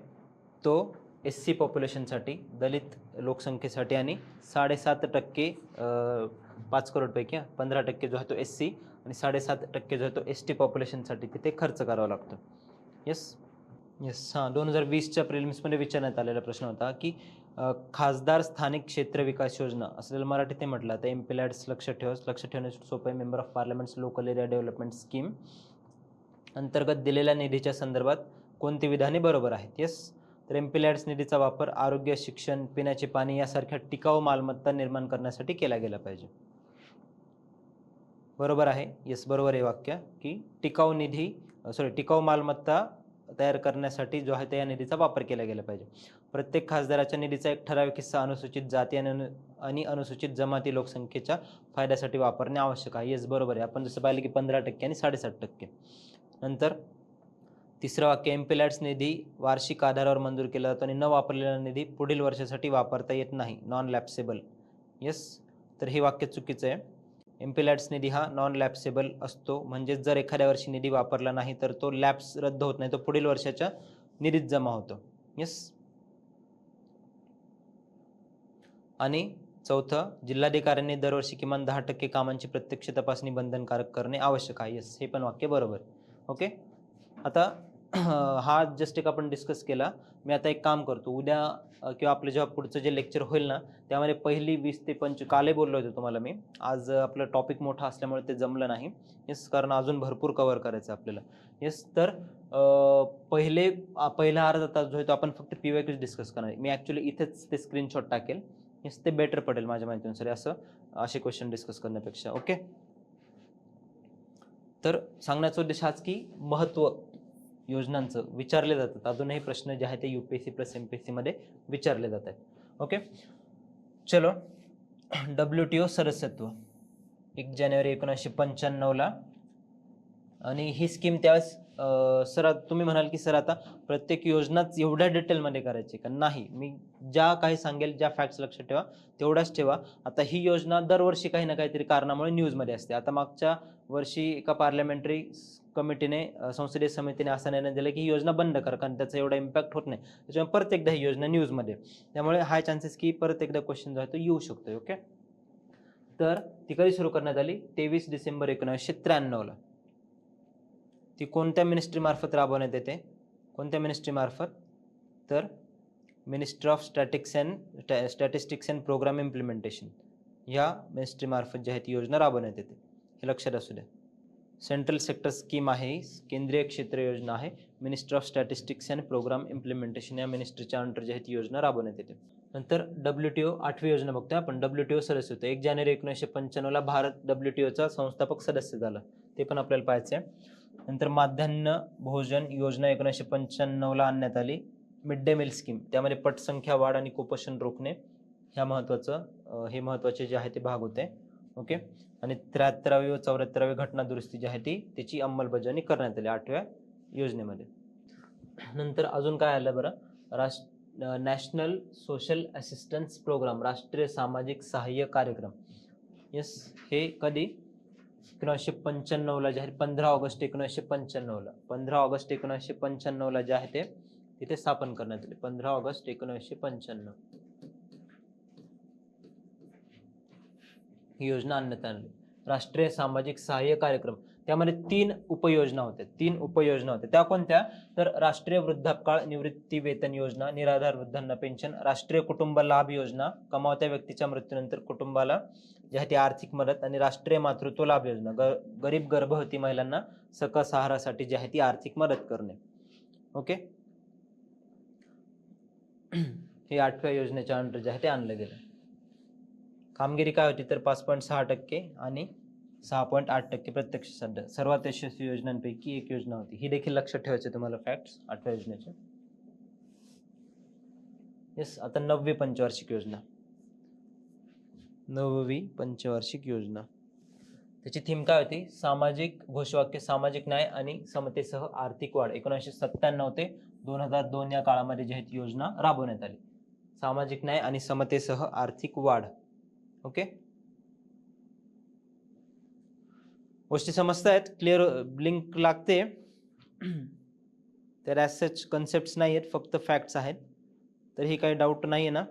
तो SC पॉप्युलेशनसाठी, दलित लोकसंख्येसाठी, आणि 7.5% 5 करोडपैकी 15% जो आहे तो SC आणि 7.5% जो आहे तो ST पॉप्युलेशनसाठी तिथे खर्च करावा लागतो. येस. येस. 2020च्या प्रिलिम्समध्ये विचारण्यात आलेला प्रश्न होता की खासदार स्थानिक क्षेत्र विकास योजना असलेलं मराठी ते म्हटलं तर एमपीलॅड्स लक्षात ठेवणे सोपं आहे. Member of parliaments local area development scheme अंतर्गत दिलेल्या निधीच्या संदर्भात कोणती विधाने बरोबर आहेत. येस. तर एमपीलॅड्स निधीचा वापर आरोग्य, शिक्षण, पिण्याचे पाणी यासारख्या टिकाऊ मालमत्ता निर्माण करण्यासाठी केला गेला पाहिजे. बरोबर आहे. येस, बरोबर आहे वाक्य की टिकाऊ मालमत्ता तयार करण्यासाठी जो आहे त्या निधीचा वापर केला गेला पाहिजे. प्रत्येक खासदाराच्या निधीचा एक ठराविक हिस्सा अनुसूचित जाती आणि अनुसूचित जमाती लोकसंख्येच्या फायद्यासाठी वापरणे आवश्यक आहे. येस, बरोबर आहे. आपण जसं पाहिलं की 15% आणि 7.5%. नंतर तिसरं वाक्य, एमपीलॅड्स निधी वार्षिक आधारावर मंजूर केला जातो आणि न वापरलेला निधी पुढील वर्षासाठी वापरता येत नाही, नॉन लॅप्सेबल. येस. तर हे वाक्य चुकीचं आहे. एमपीलॅड्स निधी हा नॉन लॅप्सेबल असतो, म्हणजे जर एखाद्या वर्षी निधी वापरला नाही तर तो लॅप्स रद्द होत नाही, तो पुढील वर्षाच्या निधीत जमा होतो. येस. आणि चौथं, जिल्हाधिकाऱ्यांनी दरवर्षी किमान 10% कामांची प्रत्यक्ष तपासणी बंधनकारक करणे आवश्यक आहे. येस, हे पण वाक्य बरोबर. ओके. आता हा जस्ट एक आपण डिस्कस केला. मी आता एक काम करतो, उद्या किंवा आपलं जेव्हा पुढचं जे लेक्चर होईल ना त्यामध्ये पहिली 20 ते 25, काले बोललो होतो तुम्हाला मी, आज आपलं टॉपिक मोठा असल्यामुळे ते जमलं नाही. येस, कारण अजून भरपूर कव्हर करायचं आपल्याला. येस. तर पहिला अर्धा तास जो आहे तो आपण फक्त PYQs डिस्कस करणार. मी ॲक्च्युली इथेच ते स्क्रीनशॉट टाकेल. येस, ते बेटर पडेल माझ्या माहितीनुसार असे क्वेश्चन डिस्कस करण्यापेक्षा. ओके. तर सांगण्याचा उद्देश हाच की महत्त्व योजनांचं विचारले जातात. अजूनही प्रश्न जे आहे ते UPSC प्लस MPSC मध्ये विचारले जात आहेत. ओके. चलो. WTO सदस्यत्व 1 जानेवारी 1995ला, आणि ही स्कीम त्यावेळेस सर तुम्ही म्हणाल की सर आता प्रत्येक योजनाच एवढ्या डिटेलमध्ये करायची का? नाही, मी ज्या काही सांगेल, ज्या फॅक्ट्स लक्षात ठेवा तेवढाच ठेवा. आता ही योजना दरवर्षी काही ना काहीतरी कारणामुळे न्यूजमध्ये असते. आता मागच्या वर्षी एका पार्लमेंटरी कमिटीने, संसदीय समितीने असा निर्णय दिला की ही योजना बंद कर, कारण त्याचा एवढा इम्पॅक्ट होत नाही. त्याच्यामुळे परत एकदा ही योजना न्यूजमध्ये, त्यामुळे हाय चान्सेस की परत एकदा क्वेश्चन जो आहे तो येऊ शकतो. ओके. तर ती कधी सुरू करण्यात आली? 23 डिसेंबर 1993ला. ती कोणत्या मिनिस्ट्री मार्फत राबवण्यात येते? कोणत्या मिनिस्ट्री मार्फत? तर ministry of statistics and programme implementation या मिनिस्ट्री मार्फत जी आहे ती योजना राबवण्यात येते. हे लक्षात असू द्या. सेंट्रल सेक्टर स्कीम आहे, केंद्रीय क्षेत्र योजना आहे. Ministry of statistics and programme implementation या मिनिस्ट्रीच्या अंडर जी आहे ती योजना राबवण्यात येते. नंतर WTO 8वी योजना बघतोय आपण. WTO सदस्य होते. 1 जानेवारी 1995ला भारत WTOचा संस्थापक सदस्य झाला, ते पण आपल्याला पाहायचं आहे. नंतर माध्यान्ह भोजन योजना 1995ला आणण्यात आली. मिड डे मील स्कीम, त्यामध्ये पटसंख्या वाढ आणि कुपोषण रोखणे ह्या हे महत्त्वाचे जे आहे ते भाग होते. ओके. आणि 73वी व 74वी घटना दुरुस्ती जी आहे त्याची अंमलबजावणी करण्यात आली 8व्या योजनेमध्ये. नंतर अजून काय आलं बरं, नॅशनल सोशल असिस्टन्स प्रोग्राम, राष्ट्रीय सामाजिक सहाय्य कार्यक्रम. यस, हे कधी 1995ला जे आहे 15 ऑगस्ट 1995ला 15 ऑगस्ट 1995ला जे आहे ते तिथे स्थापन करण्यात आले. 15 ऑगस्ट 1995 ही योजना आणण्यात आली. राष्ट्रीय सामाजिक सहाय्य कार्यक्रम, त्यामध्ये 3 उपयोजना होत्या. त्या कोणत्या? तर राष्ट्रीय वृद्धापकाळ निवृत्ती वेतन योजना, निराधार वृद्धांना पेन्शन, राष्ट्रीय कुटुंब लाभ योजना, कमावत्या व्यक्तीच्या मृत्यूनंतर कुटुंबाला जे आहे ती आर्थिक मदत, आणि राष्ट्रीय मातृत्व लाभ योजना, गरीब गर्भवती महिलांना सकस आहारासाठी जी आहे ती आर्थिक मदत करणे. ओके. हे 8व्या योजनेच्या अंडर जे आहे ते आणलं गेलं. कामगिरी काय होती तर 5.6% आणि 6.8% प्रत्यक्ष सध्या. सर्वात यशस्वी योजनांपैकी एक योजना होती. ही देखील लक्षात ठेवायचे तुम्हाला फॅक्ट्स 8व्या योजनेच्या. येस, आता 9वी पंचवार्षिक योजना. 9वी पंचवार्षिक योजना, त्याची थीम काय होती? सामाजिक घोषवाक्य, सामाजिक न्याय आणि समतेसह आर्थिक वाढ. 1997 ते 2002 या काळामध्ये जी आहे ती योजना राबवण्यात आली. सामाजिक न्याय आणि समतेसह आर्थिक वाढ. ओके. गोष्टी समजतायत? क्लिअर? लिंक लागते तर ॲज सच कन्सेप्ट्स नाही आहेत, फक्त फॅक्ट्स आहेत. तर ही काही डाऊट नाही आहे ना?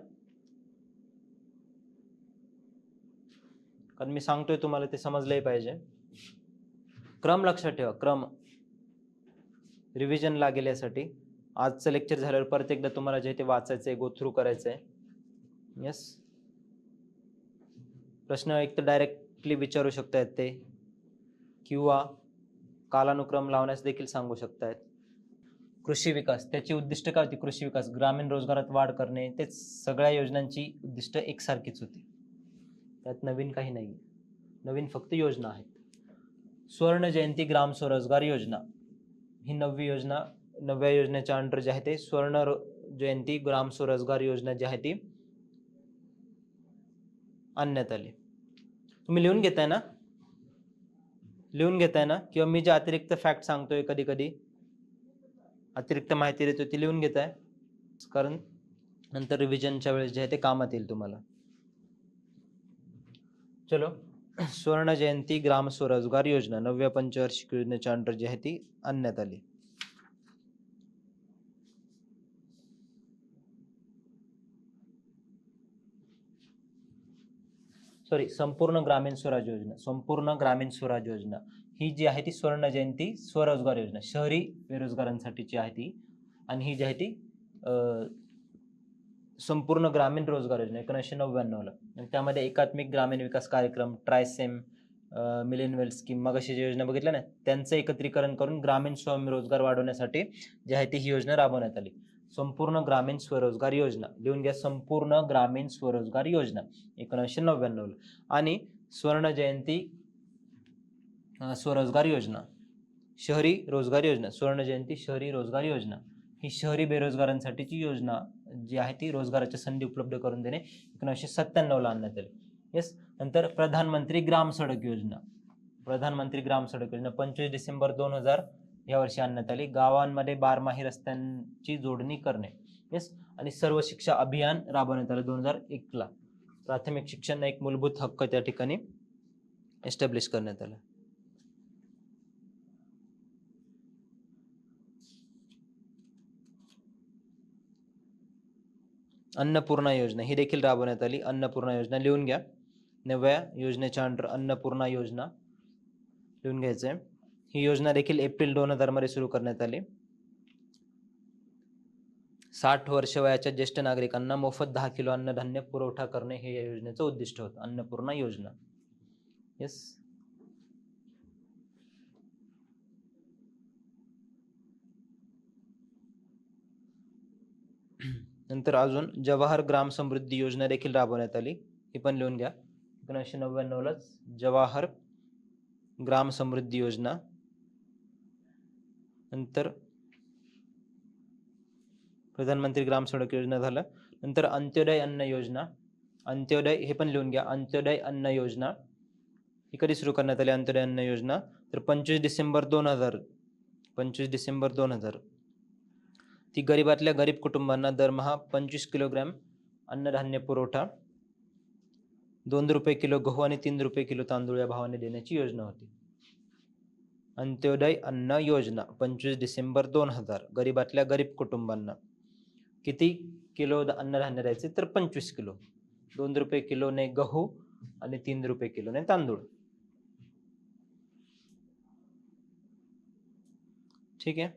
कारण मी सांगतोय तुम्हाला ते समजलंही पाहिजे. क्रम लक्षात ठेवा, क्रम रिव्हिजन लागेल यासाठी. आजचं लेक्चर झाल्यावर परत एकदा तुम्हाला जे ते वाचायचंय, गो थ्रू करायचंय. यस, प्रश्न एक तर डायरेक्टली विचारू शकतायत ते, किंवा कालानुक्रम लावण्यास देखील सांगू शकतायत. कृषी विकास, त्याची उद्दिष्ट काय होती? कृषी विकास, ग्रामीण रोजगारात वाढ करणे. तेच सगळ्या योजनांची उद्दिष्ट एकसारखीच होती, त्यात नवीन काही नाही, नवीन फक्त योजना आहेत. स्वर्ण जयंती ग्राम स्वरोजगार योजना, ही 9वी योजना. 9व्या योजनेच्या अंडर जे आहे ते स्वर्ण जयंती ग्राम स्वरोजगार योजना जी आहे ती आणण्यात आली. तुम्ही लिहून घेताय ना? किंवा मी जे अतिरिक्त फॅक्ट सांगतोय, कधी कधी अतिरिक्त माहिती देतो ती लिहून घेताय, कारण नंतर रिव्हिजनच्या वेळेस जे आहे ते कामात येईल तुम्हाला. चलो, स्वर्ण जयंती ग्राम स्वरोजगार योजना 9व्या पंचवार्षिक योजनेच्या अंडर जी आहे ती आणण्यात आली. संपूर्ण ग्रामीण स्वराज योजना. संपूर्ण ग्रामीण स्वराज योजना ही जी आहे ती स्वर्ण जयंती स्वरोजगार योजना, शहरी बेरोजगारांसाठीची आहे ती. आणि ही जी आहे ती संपूर्ण ग्रामीण रोजगार योजना 1999ला. आणि त्यामध्ये एकात्मिक ग्रामीण विकास कार्यक्रम, ट्रायसेम, मिलेनियल स्कीम, मग अशी योजना बघितल्या ना, त्यांचं एकत्रीकरण करून ग्रामीण स्वयंरोजगार वाढवण्यासाठी जी आहे ती ही योजना राबवण्यात आली. संपूर्ण ग्रामीण स्वरोजगार योजना लिहून घ्या, संपूर्ण ग्रामीण स्वरोजगार योजना 1999ला. आणि स्वर्ण जयंती स्वरोजगार योजना, शहरी रोजगार योजना, स्वर्ण जयंती शहरी रोजगार योजना ही शहरी बेरोजगारांसाठीची योजना जी आहे ती रोजगाराच्या संधी उपलब्ध करून देणे 1997ला आणण्यात आली. येस. नंतर प्रधानमंत्री ग्राम सडक योजना. प्रधानमंत्री ग्राम सडक योजना 25 डिसेंबर 2000 या वर्षी आणण्यात आली. गावांमध्ये बारमाही रस्त्यांची जोडणी करणे. येस. आणि सर्व शिक्षा अभियान राबवण्यात आलं 2001ला. प्राथमिक शिक्षण एक मूलभूत हक्क त्या ठिकाणी एस्टॅब्लिश करण्यात आला. अन्नपूर्णा योजना ही देखील राबवण्यात आली. अन्नपूर्णा योजना लिहून घ्या. 9व्या योजनेच्या अंडर अन्नपूर्णा योजना लिहून घ्यायचंय. ही योजना देखील एप्रिल 2000 मध्ये सुरू करण्यात आली. 60 वर्ष वयाच्या ज्येष्ठ नागरिकांना मोफत 10 किलो अन्नधान्य पुरवठा करणे हे या योजनेचं उद्दिष्ट होतं. अन्नपूर्णा योजना. येस. नंतर अजून जवाहर ग्राम समृद्धी योजना देखील राबवण्यात आली, ही पण लिहून घ्या. 1999लाच जवाहर ग्राम समृद्धी योजना. नंतर प्रधानमंत्री ग्राम सडक योजना झालं. नंतर अंत्योदय अन्न योजना, अंत्योदय हे पण लिहून घ्या. अंत्योदय अन्न योजना ही कधी सुरू करण्यात आली? अंत्योदय अन्न योजना तर 25 डिसेंबर 2000. 25 डिसेंबर 2000. ती गरिबातल्या गरीब कुटुंबांना दरमहा 25 किलोग्रॅम अन्नधान्य पुरवठा, 2 रुपये किलो गहू आणि 3 रुपये किलो तांदूळ या भावाने देण्याची योजना होती. अंत्योदय अन्न योजना 25 डिसेंबर 2000. गरिबातल्या गरीब कुटुंबांना किती किलो अन्नधान्य द्यायचे? तर 25 किलो. 2 रुपये किलोने गहू आणि 3 रुपये किलोने तांदूळ. ठीक आहे.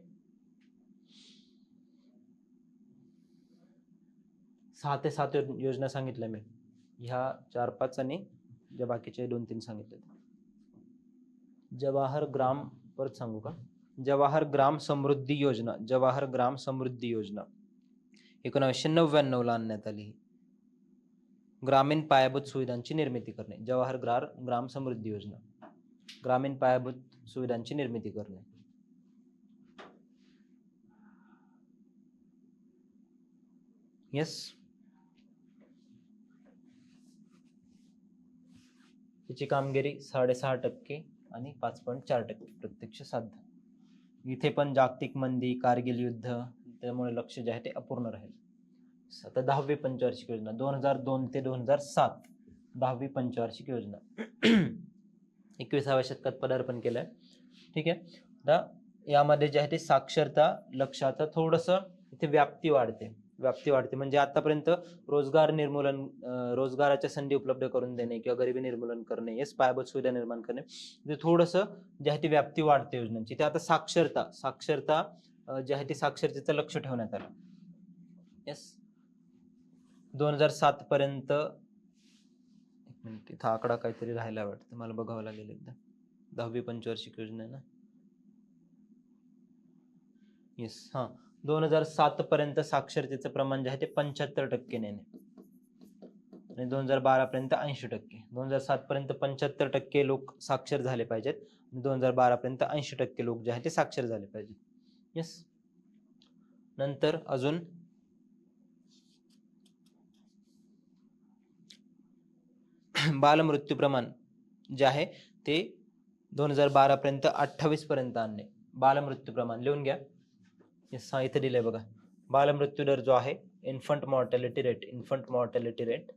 6 ते 7 योजना सांगितल्या मी, ह्या 4-5 आणि ज्या बाकीचे 2-3 सांगितले. जवाहर ग्राम, परत सांगू का? जवाहर ग्राम समृद्धी योजना, जवाहर ग्राम समृद्धी योजना 1999ला आणण्यात आली. ग्रामीण पायाभूत सुविधांची निर्मिती करणे. जवाहर ग्राम समृद्धी योजना, ग्रामीण पायाभूत सुविधांची निर्मिती करणे. येस. तिची कामगिरी 6.5% आणि 5.4% प्रत्यक्ष साध्य. इथे पण जागतिक मंदी, कारगिल युद्ध, त्यामुळे लक्ष जे आहे ते अपूर्ण राहील. आता 10वी पंचवार्षिक योजना 2002 ते 2007, 10वी पंचवार्षिक योजना 21व्या शतकात पदार्पण केलंय. ठीक आहे. आता यामध्ये जे आहे ते साक्षरता लक्ष, आता थोडंसं इथे व्याप्ती वाढते म्हणजे आतापर्यंत रोजगार निर्मूलन, रोजगाराच्या संधी उपलब्ध करून देणे किंवा गरिबी निर्मूलन करणे, हेच पायाभूत सुविधा निर्माण करणे, म्हणजे थोडंसं जे आहे ती व्याप्ती वाढते योजनांची. ते आता साक्षरता जे आहे ती साक्षरतेचं लक्ष ठेवण्यात आलं. येस. 2007 पर्यंत, एक मिनिट, इथं आकडा काहीतरी राहायला वाटतं, मला बघावं लागेल एकदा. 10वी पंचवार्षिक योजना आहे ना. येस. 2007 पर्यंत साक्षरतेचं प्रमाण जे आहे ते 75% नेणे आणि 2012 पर्यंत 80%. 2007 पर्यंत 75% लोक साक्षर झाले पाहिजेत आणि 2012 पर्यंत 80% लोक जे आहे ते साक्षर झाले पाहिजेत. येस. नंतर अजून बालमृत्यू प्रमाण जे आहे ते 2012 पर्यंत 28 पर्यंत आणणे. बालमृत्यू प्रमाण लिहून घ्या. इथे दिलंय बघा. बालमृत्यू दर जो आहे, इन्फंट मॉर्टॅलिटी रेट,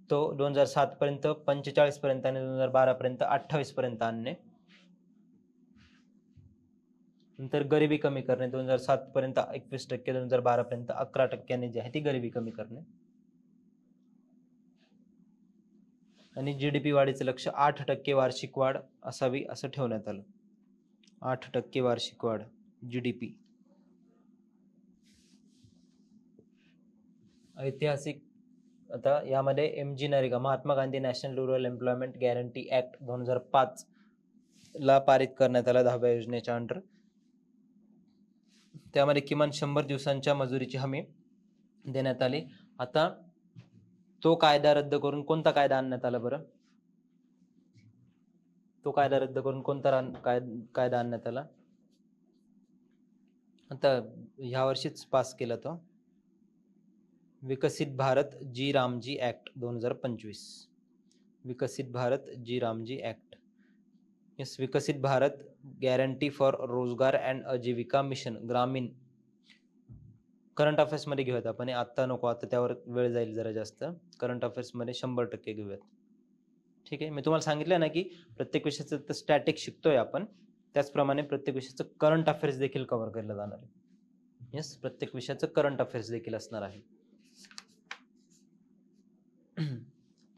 तो 2007 पर्यंत 45 पर्यंत आणि 2012 पर्यंत 28 पर्यंत आणणे. नंतर गरिबी कमी करणे, 2007 पर्यंत 21%, 2012 पर्यंत 11% जी आहे ती गरिबी कमी करणे. आणि GDP वाढीचं लक्ष 8% वार्षिक वाढ असावी असं ठेवण्यात आलं. 8% वार्षिक वाढ GDP. ऐतिहासिक, आता यामध्ये MG NREGA, Mahatma Gandhi national rural employment guarantee act 2005 ला पारित करण्यात आला 10व्या योजनेच्या अंडर. त्यामध्ये किमान 100 दिवसांच्या मजुरीची हमी देण्यात आली. आता तो कायदा रद्द करून कोणता कायदा आणण्यात आला बरं? तो कायदा रद्द करून कोणता कायदा आणण्यात आला? आता ह्या वर्षीच पास केला तो, विकसित भारत जी रामजी ऍक्ट 2025. विकसित भारत जी रामजी ऍक्ट. यस. विकसित भारत गॅरंटी फॉर रोजगार अँड आजीविका मिशन ग्रामीण. करंट अफेअर्स मध्ये घेऊयात आपण, आत्ता नको, आता त्यावर वेळ जाईल जरा जास्त. करंट अफेअर्स मध्ये 100% घेऊयात. ठीक आहे. मी तुम्हाला सांगितलं ना की प्रत्येक विषयाचं स्टॅटिक शिकतोय आपण, त्याचप्रमाणे प्रत्येक विषयाचं करंट अफेअर्स देखील कव्हर केलं जाणार आहे. येस. प्रत्येक विषयाचं करंट अफेअर्स देखील असणार आहे.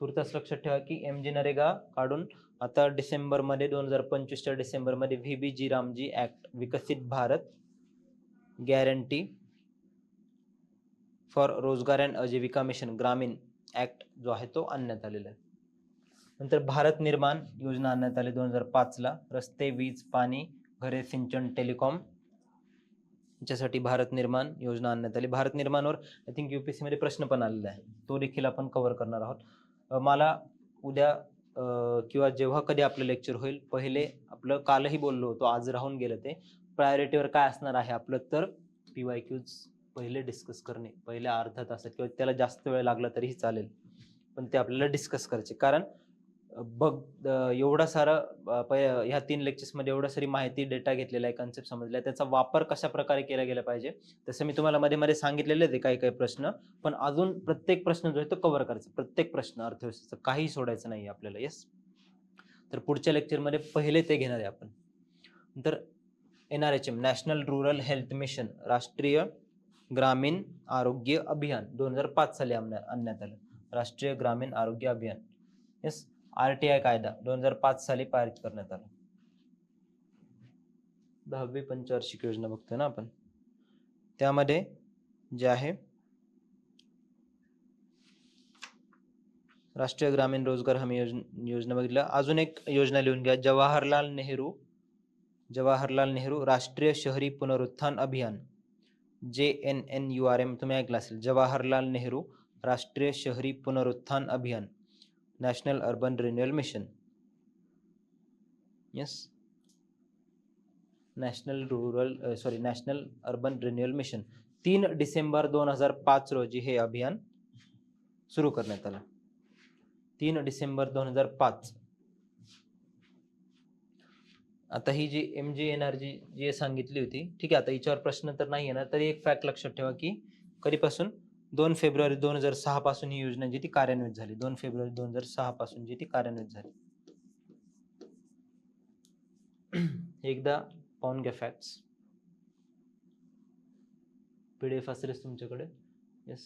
तुर्तास लक्षात ठेवा की MG नरेगा काढून आता डिसेंबरमध्ये 2025च्या डिसेंबरमध्ये VBG रामजी ऍक्ट, विकसित भारत गॅरंटी फॉर रोजगार अँड आजीविका मिशन ग्रामीण ऍक्ट जो आहे तो आणण्यात आलेला आहे. नंतर भारत निर्माण योजना आणण्यात आली 2005 ला. रस्ते, वीज, पाणी, घरे, सिंचन, टेलिकॉम याच्यासाठी भारत निर्माण योजना आणण्यात आली. भारत निर्माणवर आय थिंक UPSC मध्ये प्रश्न पण आलेला आहे, तो देखील आपण कव्हर करणार आहोत. मला उद्या किंवा जेव्हा कधी आपलं लेक्चर होईल, पहिले आपलं कालही बोललो होतो, आज राहून गेलं ते, प्रायोरिटीवर काय असणार आहे आपलं, तर PYQs पहिले डिस्कस करणे, पहिल्या अर्धा तासात किंवा त्याला जास्त वेळ लागला तरीही चालेल, पण ते आपल्याला डिस्कस करायचे. कारण बघ एवढा सारा ह्या 3 लेक्चर्समध्ये एवढा सारी माहिती, डेटा घेतलेला आहे, कन्सेप्ट समजला आहे, त्याचा वापर कशा प्रकारे केला गेला पाहिजे, तसं मी तुम्हाला मध्ये मध्ये सांगितलेले आहे काही काही प्रश्न, पण अजून प्रत्येक प्रश्न जो आहे तो कव्हर करायचा, प्रत्येक प्रश्न अर्थव्यवस्थेचा काही सोडायचं नाही आपल्याला. येस, तर पुढच्या लेक्चरमध्ये पहिले ते घेणार आहे आपण. तर NRHM national rural health mission, राष्ट्रीय ग्रामीण आरोग्य अभियान 2005 साली आणण्यात आलं, राष्ट्रीय ग्रामीण आरोग्य अभियान. येस, RTI कायदा 2005 साली पारित करण्यात आला. 10वी पंचवार्षिक योजना बघतोय ना आपण, त्यामध्ये जे आहे राष्ट्रीय ग्रामीण रोजगार हमी योजना बघितलं. अजून एक योजना लिहून घ्या, जवाहरलाल नेहरू राष्ट्रीय शहरी पुनरुत्थान अभियान, JNNURM तुम्ही ऐकलं असेल, जवाहरलाल नेहरू राष्ट्रीय शहरी पुनरुत्थान अभियान, national urban renewal mission. Yes, national urban renewal mission. 3 December 2005 रोजी हे अभियान सुरू करण्यात आलं. 3 डिसेंबर 2005. आता ही जी MGNRG जी सांगितली होती, ठीक आहे, आता हिच्यावर प्रश्न तर नाही येणार, तरी एक फॅक्ट लक्षात ठेवा की कधीपासून 2 फेब्रुवारी 2006 पासून ही योजना जी ती कार्यान्वित झाली. 2 फेब्रुवारी 2006 पासून जी ती कार्यान्वित झाली. एकदा पाहून घ्या फॅक्ट्स, PDF असेलच तुमच्याकडे. येस,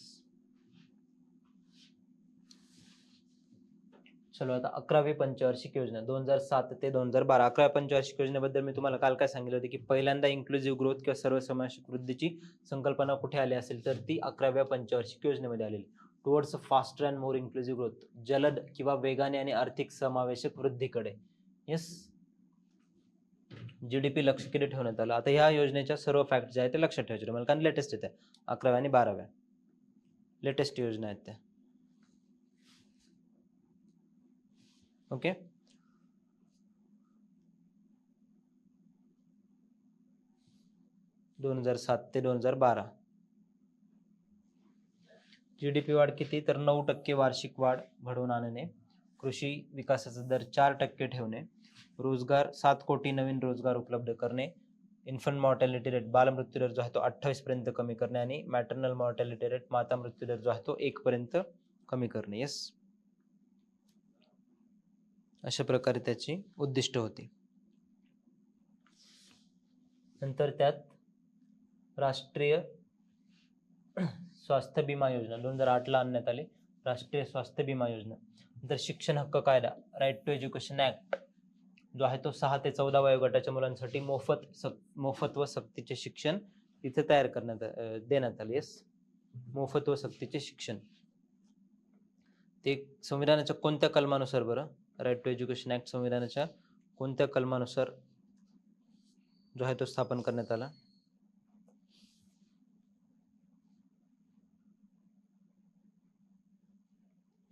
चलो आता 11वी पंचवार्षिक योजना 2007 ते 2012. 11व्या पंचवार्षिक योजनेबद्दल मी तुम्हाला काल काय सांगितलं होतं की पहिल्यांदा इन्क्लुझिव्ह ग्रोथ किंवा सर्वसमावेशक वृद्धीची संकल्पना कुठे आली असेल, तर ती 11व्या पंचवार्षिक योजनेमध्ये आलेली. Towards faster and more inclusive growth, जलद किंवा वेगाने आणि आर्थिक समावेशक वृद्धीकडे. येस, GDP लक्ष केले ठेवण्यात आलं. आता ह्या योजनेच्या सर्व फॅक्ट जे आहेत ते लक्षात ठेवायचे तुम्हाला, कारण लेटेस्ट आहेत, 11व्या आणि 12व्या लेटेस्ट योजना आहेत त्या. ओके, दोन 2007 ते 2012. GDP वाढ किती, तर 9% वार्षिक वाढ घडवून आणणे, कृषी विकासाचा दर 4% ठेवणे, रोजगार 7 कोटी नवीन रोजगार उपलब्ध करणे, इन्फंट मॉर्टॅलिटी रेट बालमृत्यू दर जो आहे तो 28 पर्यंत कमी करणे, आणि मॅटर्नल मॉर्टॅलिटी रेट माता मृत्यू दर जो आहे तो 1 पर्यंत कमी करणे. येस, अशा प्रकारे त्याची उद्दिष्ट होती. नंतर त्यात राष्ट्रीय स्वास्थ्य विमा योजना 2008 ला आणण्यात आली, राष्ट्रीय स्वास्थ्य विमा योजना. नंतर शिक्षण हक्क कायदा, राईट टू एज्युकेशन ऍक्ट जो आहे तो 6 ते 14 वयोगटाच्या मुलांसाठी मोफत व सक्तीचे शिक्षण तिथे तयार करण्यात देण्यात आले. येस, मोफत व सक्तीचे शिक्षण. ते संविधानाच्या कोणत्या कलमानुसार बरं, राईट टू एज्युकेशन ऍक्ट संविधानाच्या कोणत्या कलमानुसार जो आहे तो स्थापन करण्यात आला?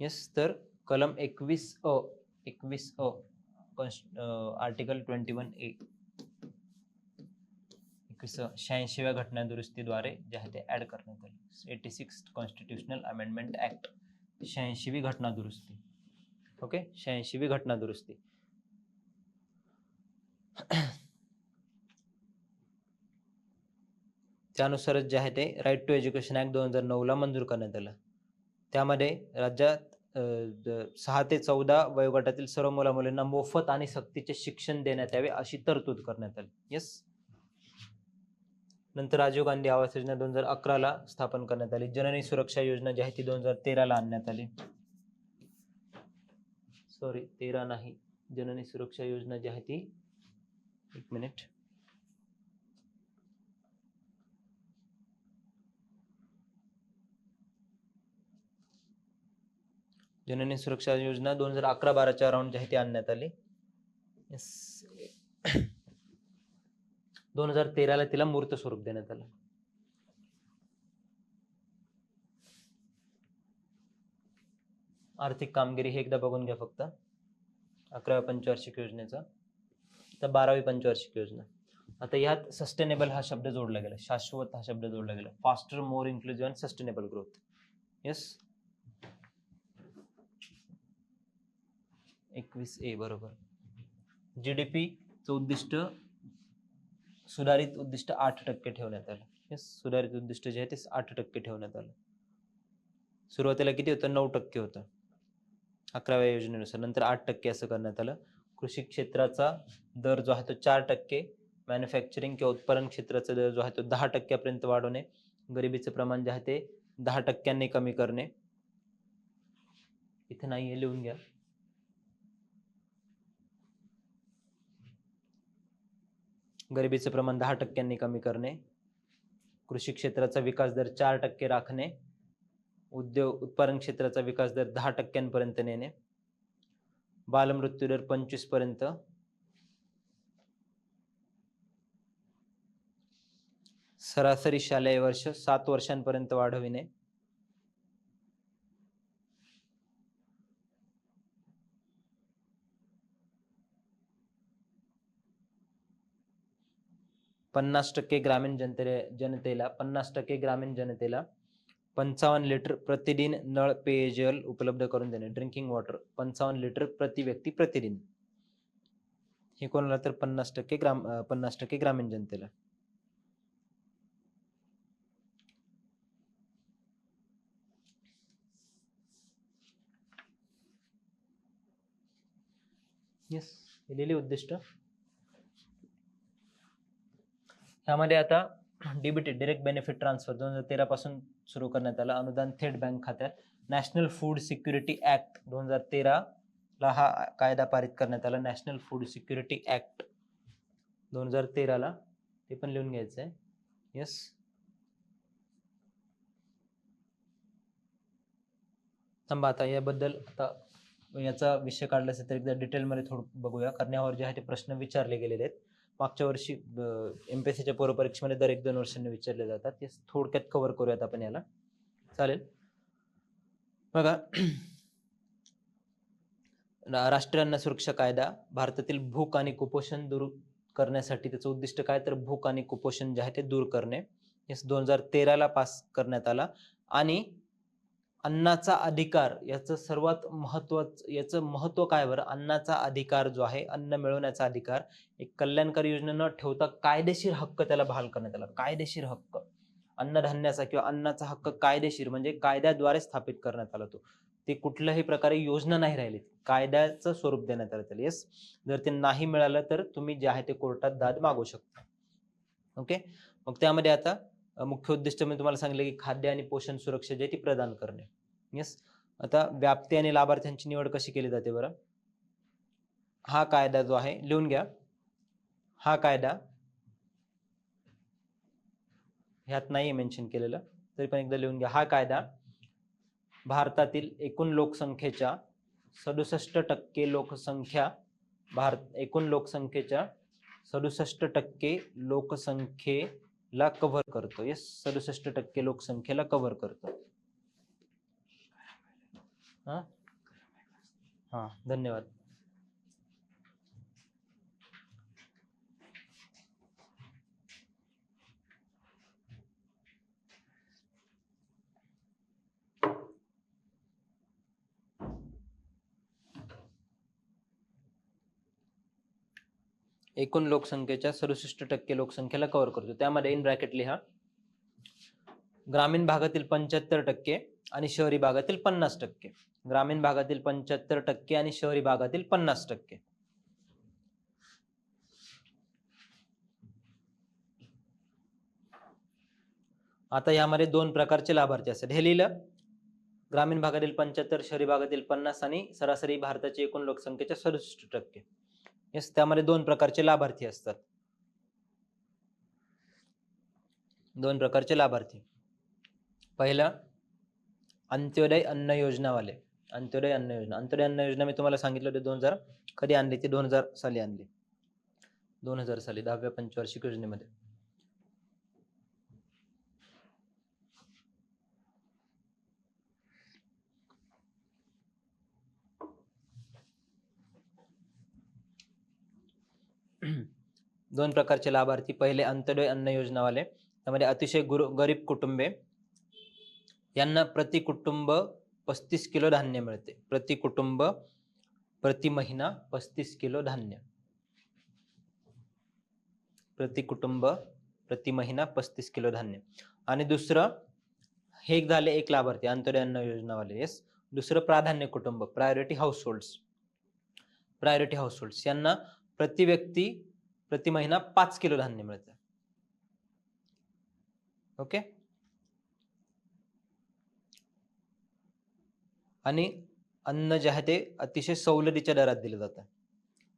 येस, तर कलम 21A आर्टिकल 21A 86व्या घटना दुरुस्तीद्वारे जे आहे ते ऍड करण्यात आले. 86 कॉन्स्टिट्यूशनल अमेंडमेंट ऍक्ट, 86वी घटना दुरुस्ती. ओके, 86वी घटना दुरुस्ती. त्यानुसारच जे आहे ते राईट टू एज्युकेशन ऍक्ट 2009 ला मंजूर करण्यात आलं. त्यामध्ये राज्यात 6 ते 14 वयोगटातील सर्व मुला-मुलींना मोफत आणि सक्तीचे शिक्षण देण्यात यावे अशी तरतूद करण्यात आली. येस, नंतर राजीव गांधी आवास योजना 2011 ला स्थापन करण्यात आली. जननी सुरक्षा योजना जी आहे ती 2013 ला आणण्यात आली. सॉरी, 13 नाही, जननी सुरक्षा योजना जी आहे ती, एक मिनिट, जननी सुरक्षा योजना 2011-12च्या अराउंड जी आहे ती आणण्यात आली. 2013ला तिला मूर्त स्वरूप देण्यात आलं. आर्थिक कामगिरी हे एकदा बघून घ्या फक्त 11व्या पंचवार्षिक योजनेचा. तर 12वी पंचवार्षिक योजना. आता यात सस्टेनेबल हा शब्द जोडला गेला, शाश्वत हा शब्द जोडला गेला. Faster, more inclusive and sustainable growth. Yes, 21A बरोबर. GDPचं उद्दिष्ट, सुधारित उद्दिष्ट 8% ठेवण्यात आलं. येस, सुधारित उद्दिष्ट जे आहे ते 8% ठेवण्यात आलं. सुरुवातीला किती होतं? 9% होतं 11व्या योजनेनुसार. नंतर 8% असं करण्यात आलं. कृषी क्षेत्राचा दर जो आहे तो 4%, मॅन्युफॅक्चरिंग किंवा उत्पादन क्षेत्राचा दर जो आहे तो 10% वाढवणे, गरिबीचं प्रमाण जे आहे ते 10% कमी करणे. इथे नाही आहे, लिहून घ्या. गरिबीचं प्रमाण 10% कमी करणे, कृषी क्षेत्राचा विकास दर 4% राखणे, उत्पादन क्षेत्राचा विकास दर 10% नेणे, बालमृत्यू दर 25%, सरासरी शालेय वर्ष 7 वर्षांपर्यंत वाढविणे, पन्नास टक्के ग्रामीण जनतेला 55 लिटर प्रतिदिन नळ पेयजल उपलब्ध करून देणे, ड्रिंकिंग वॉटर 55 लिटर प्रति व्यक्ती प्रतिदिन. हे कोणाला? तर 50% ग्रामीण जनतेला. येस, दिलेली उद्दिष्ट. ह्यामध्ये आता डीबीटी, डायरेक्ट बेनिफिट ट्रान्सफर 2013 पासून सुरू करण्यात आला. अनुदान थेट बँक खात्यात. नॅशनल फूड सिक्युरिटी ऍक्ट 2013 ला हा कायदा पारित करण्यात आला. नॅशनल फूड सिक्युरिटी ऍक्ट 2013 ला, ते पण लिहून घ्यायचं आहे. येस, थांबा आता याबद्दल आता याचा विषय काढला असेल तर एकदा डिटेलमध्ये थोडं बघूया, कारण यावर जे आहे ते प्रश्न विचारले गेलेले आहेत. मागच्या वर्षी MPSCच्या पूर्व परीक्षेमध्ये दर 1-2 वर्षांनी विचारले जातात. ते थोडक्यात कव्हर करूयात आपण याला, चालेल? बघा, राष्ट्रीय अन्न सुरक्षा कायदा भारतातील भूक आणि कुपोषण दूर करण्यासाठी त्याचं उद्दिष्ट काय? तर भूक आणि कुपोषण जे आहे ते दूर करणे. 2013 पास करण्यात आला. आणि अन्नाचा अधिकार, याचं सर्वात महत्वाचं, याचं महत्व काय बरं? अन्नाचा अधिकार जो आहे, अन्न मिळवण्याचा अधिकार, एक कल्याणकारी योजना न ठेवता कायदेशीर हक्क त्याला बहाल करण्यात आला. कायदेशीर हक्क, अन्नधान्याचा किंवा अन्नाचा हक्क कायदेशीर म्हणजे कायद्याद्वारे स्थापित करण्यात आला. ते कुठल्याही प्रकारे योजना नाही राहिली, कायद्याचं स्वरूप देण्यात आलं त्याला. येस, जर ते नाही मिळालं तर तुम्ही जे आहे ते कोर्टात दाद मागू शकता. ओके, मग त्यामध्ये आता मुख्य उद्दिष्ट मी तुम्हाला सांगितलं की खाद्य आणि पोषण सुरक्षा जे ती प्रदान करणे. येस, आता व्याप्ती आणि लाभार्थ्यांची निवड कशी केली जाते बरं? हा कायदा जो आहे, लिहून घ्या, हा कायदा ह्यात नाही मेन्शन केलेलं, तरी पण एकदा लिहून घ्या. हा कायदा भारतातील एकूण लोकसंख्येच्या 67% लोकसंख्या, एकूण लोकसंख्येच्या 67% लोकसंख्येला कव्हर करतो. येस, 67% लोकसंख्येला कव्हर करतो. हा, धन्यवाद. एकूण लोकसंख्येच्या 67% लोकसंख्येला कव्हर करतो. त्यामध्ये इन ब्रॅकेट लिहा, ग्रामीण भागातील 75% आणि शहरी भागातील 50%. ग्रामीण भागातील 75% आणि शहरी भागातील 50%. आता यामध्ये 2 प्रकारचे लाभार्थी असतात. हे लिहिलं, ग्रामीण भागातील 75, शहरी भागातील 50 आणि सरासरी भारताची एकूण लोकसंख्येच्या 67%. येस, त्यामध्ये 2 प्रकारचे लाभार्थी असतात. 2 प्रकारचे लाभार्थी. पहिला, अंत्योदय अन्न योजनावाले. अंत्योदय अन्न योजना. अंत्योदय अन्न योजना मी तुम्हाला सांगितलं होतं 2000 कधी आणली ती? 2000 साली आणली. 2000 साली 10व्या पंचवार्षिक योजनेमध्ये. दोन प्रकारचे लाभार्थी. पहिले अंत्योदय अन्न योजनावाले, त्यामध्ये अतिशय गरीब कुटुंबे, यांना प्रति कुटुंब 35 किलो धान्य मिळते. प्रति कुटुंब प्रति महिना 35 किलो धान्य. प्रति कुटुंब प्रति महिना 35 किलो धान्य. आणि दुसरं, हे एक झाले एक लाभार्थी अंत्योदय अन्न योजनावाले. येस. दुसरं प्राधान्य कुटुंब, प्रायोरिटी हाऊसहोल्ड्स. प्रायोरिटी हाऊसहोल्ड्स यांना प्रति व्यक्ती प्रति महिना 5 किलो धान्य मिळतं. ओके. आणि अन्न जे आहे ते अतिशय सवलतीच्या दरात दिलं जातं.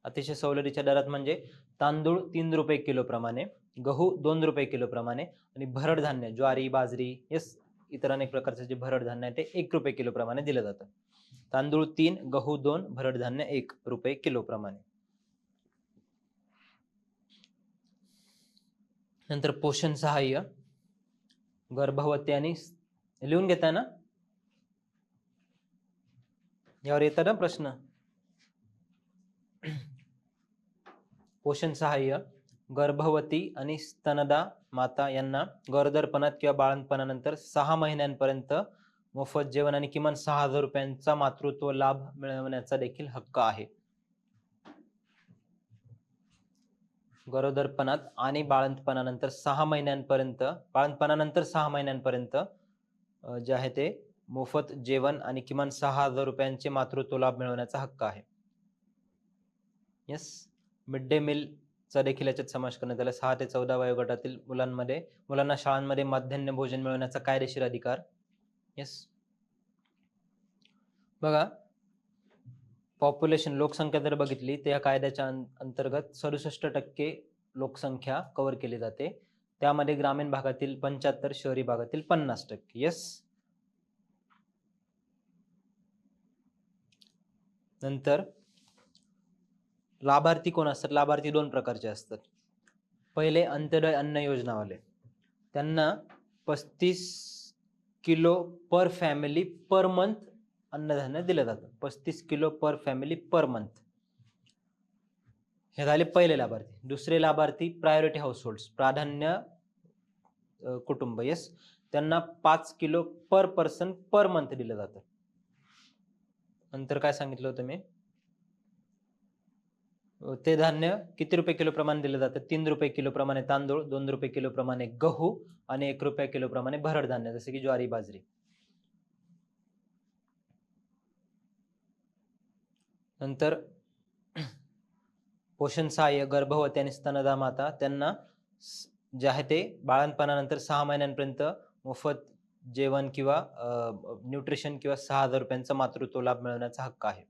अतिशय सवलतीच्या दरात म्हणजे तांदूळ 3 रुपये किलो प्रमाणे, गहू 2 रुपये किलो प्रमाणे, आणि भरड धान्य ज्वारी, बाजरी, येस, इतर अनेक प्रकारचे जे भरड धान्य आहे ते 1 रुपये किलो प्रमाणे दिलं जातं. तांदूळ 3, गहू 2, भरड धान्य 1 रुपये किलो प्रमाणे. नंतर पोषण सहाय्य, गर्भवती आणि लिहून घेताय ना, यावर येतात ना प्रश्न. पोषण सहाय्य गर्भवती आणि स्तनदा माता यांना गरोदरपणात किंवा बाळंतपणानंतर 6 महिन्यांपर्यंत मोफत जेवण आणि किमान 6000 रुपयांचा मातृत्व लाभ मिळवण्याचा देखील हक्क आहे. गरोदरपणात आणि बाळंतपणानंतर 6 महिन्यांपर्यंत, बाळंतपणानंतर 6 महिन्यांपर्यंत जे आहे ते मोफत जेवण आणि किमान 6000 रुपयांचे मातृत्व लाभ मिळवण्याचा हक्क आहे. येस. मिड डे मीलचा देखील याच्यात समावेश करण्यात आला. 6 ते 14 वयोगटातील मुलांना शाळांमध्ये माध्यान्ह भोजन मिळवण्याचा कायदेशीर अधिकार. येस. बघा, पॉप्युलेशन लोकसंख्या जर बघितली तर या कायद्याच्या अंतर्गत 67% लोकसंख्या कव्हर केली जाते. त्यामध्ये ग्रामीण भागातील 75, शहरी भागातील 50%. येस. नंतर लाभार्थी कोण असतात? लाभार्थी 2 प्रकारचे असतात. पहिले अंत्योदय अन्न योजनावाले, त्यांना 35 किलो पर फॅमिली पर मंथ अन्नधान्य दिलं जातं. 35 किलो पर फॅमिली पर मंथ. हे झाले पहिले लाभार्थी. दुसरे लाभार्थी प्रायोरिटी हाऊसहोल्ड्स, प्राधान्य कुटुंब. येस. त्यांना 5 किलो पर पर्सन पर मंथ दिलं जातं. नंतर काय सांगितलं होतं मी, ते धान्य किती रुपये किलो प्रमाणे दिलं जातं? 3 रुपये किलो प्रमाणे तांदूळ, 2 रुपये किलो प्रमाणे गहू आणि 1 रुपया किलो प्रमाणे भरड धान्य जसे की ज्वारी, बाजरी. नंतर पोषण सहाय्य गर्भवती आणि स्तनदा माता, त्यांना जे आहे ते बाळंतपणानंतर 6 महिन्यांपर्यंत मोफत जेवण किंवा न्यूट्रिशन किंवा 6000 रुपयांचा मातृत्व लाभ मिळवण्याचा हक्क आहे.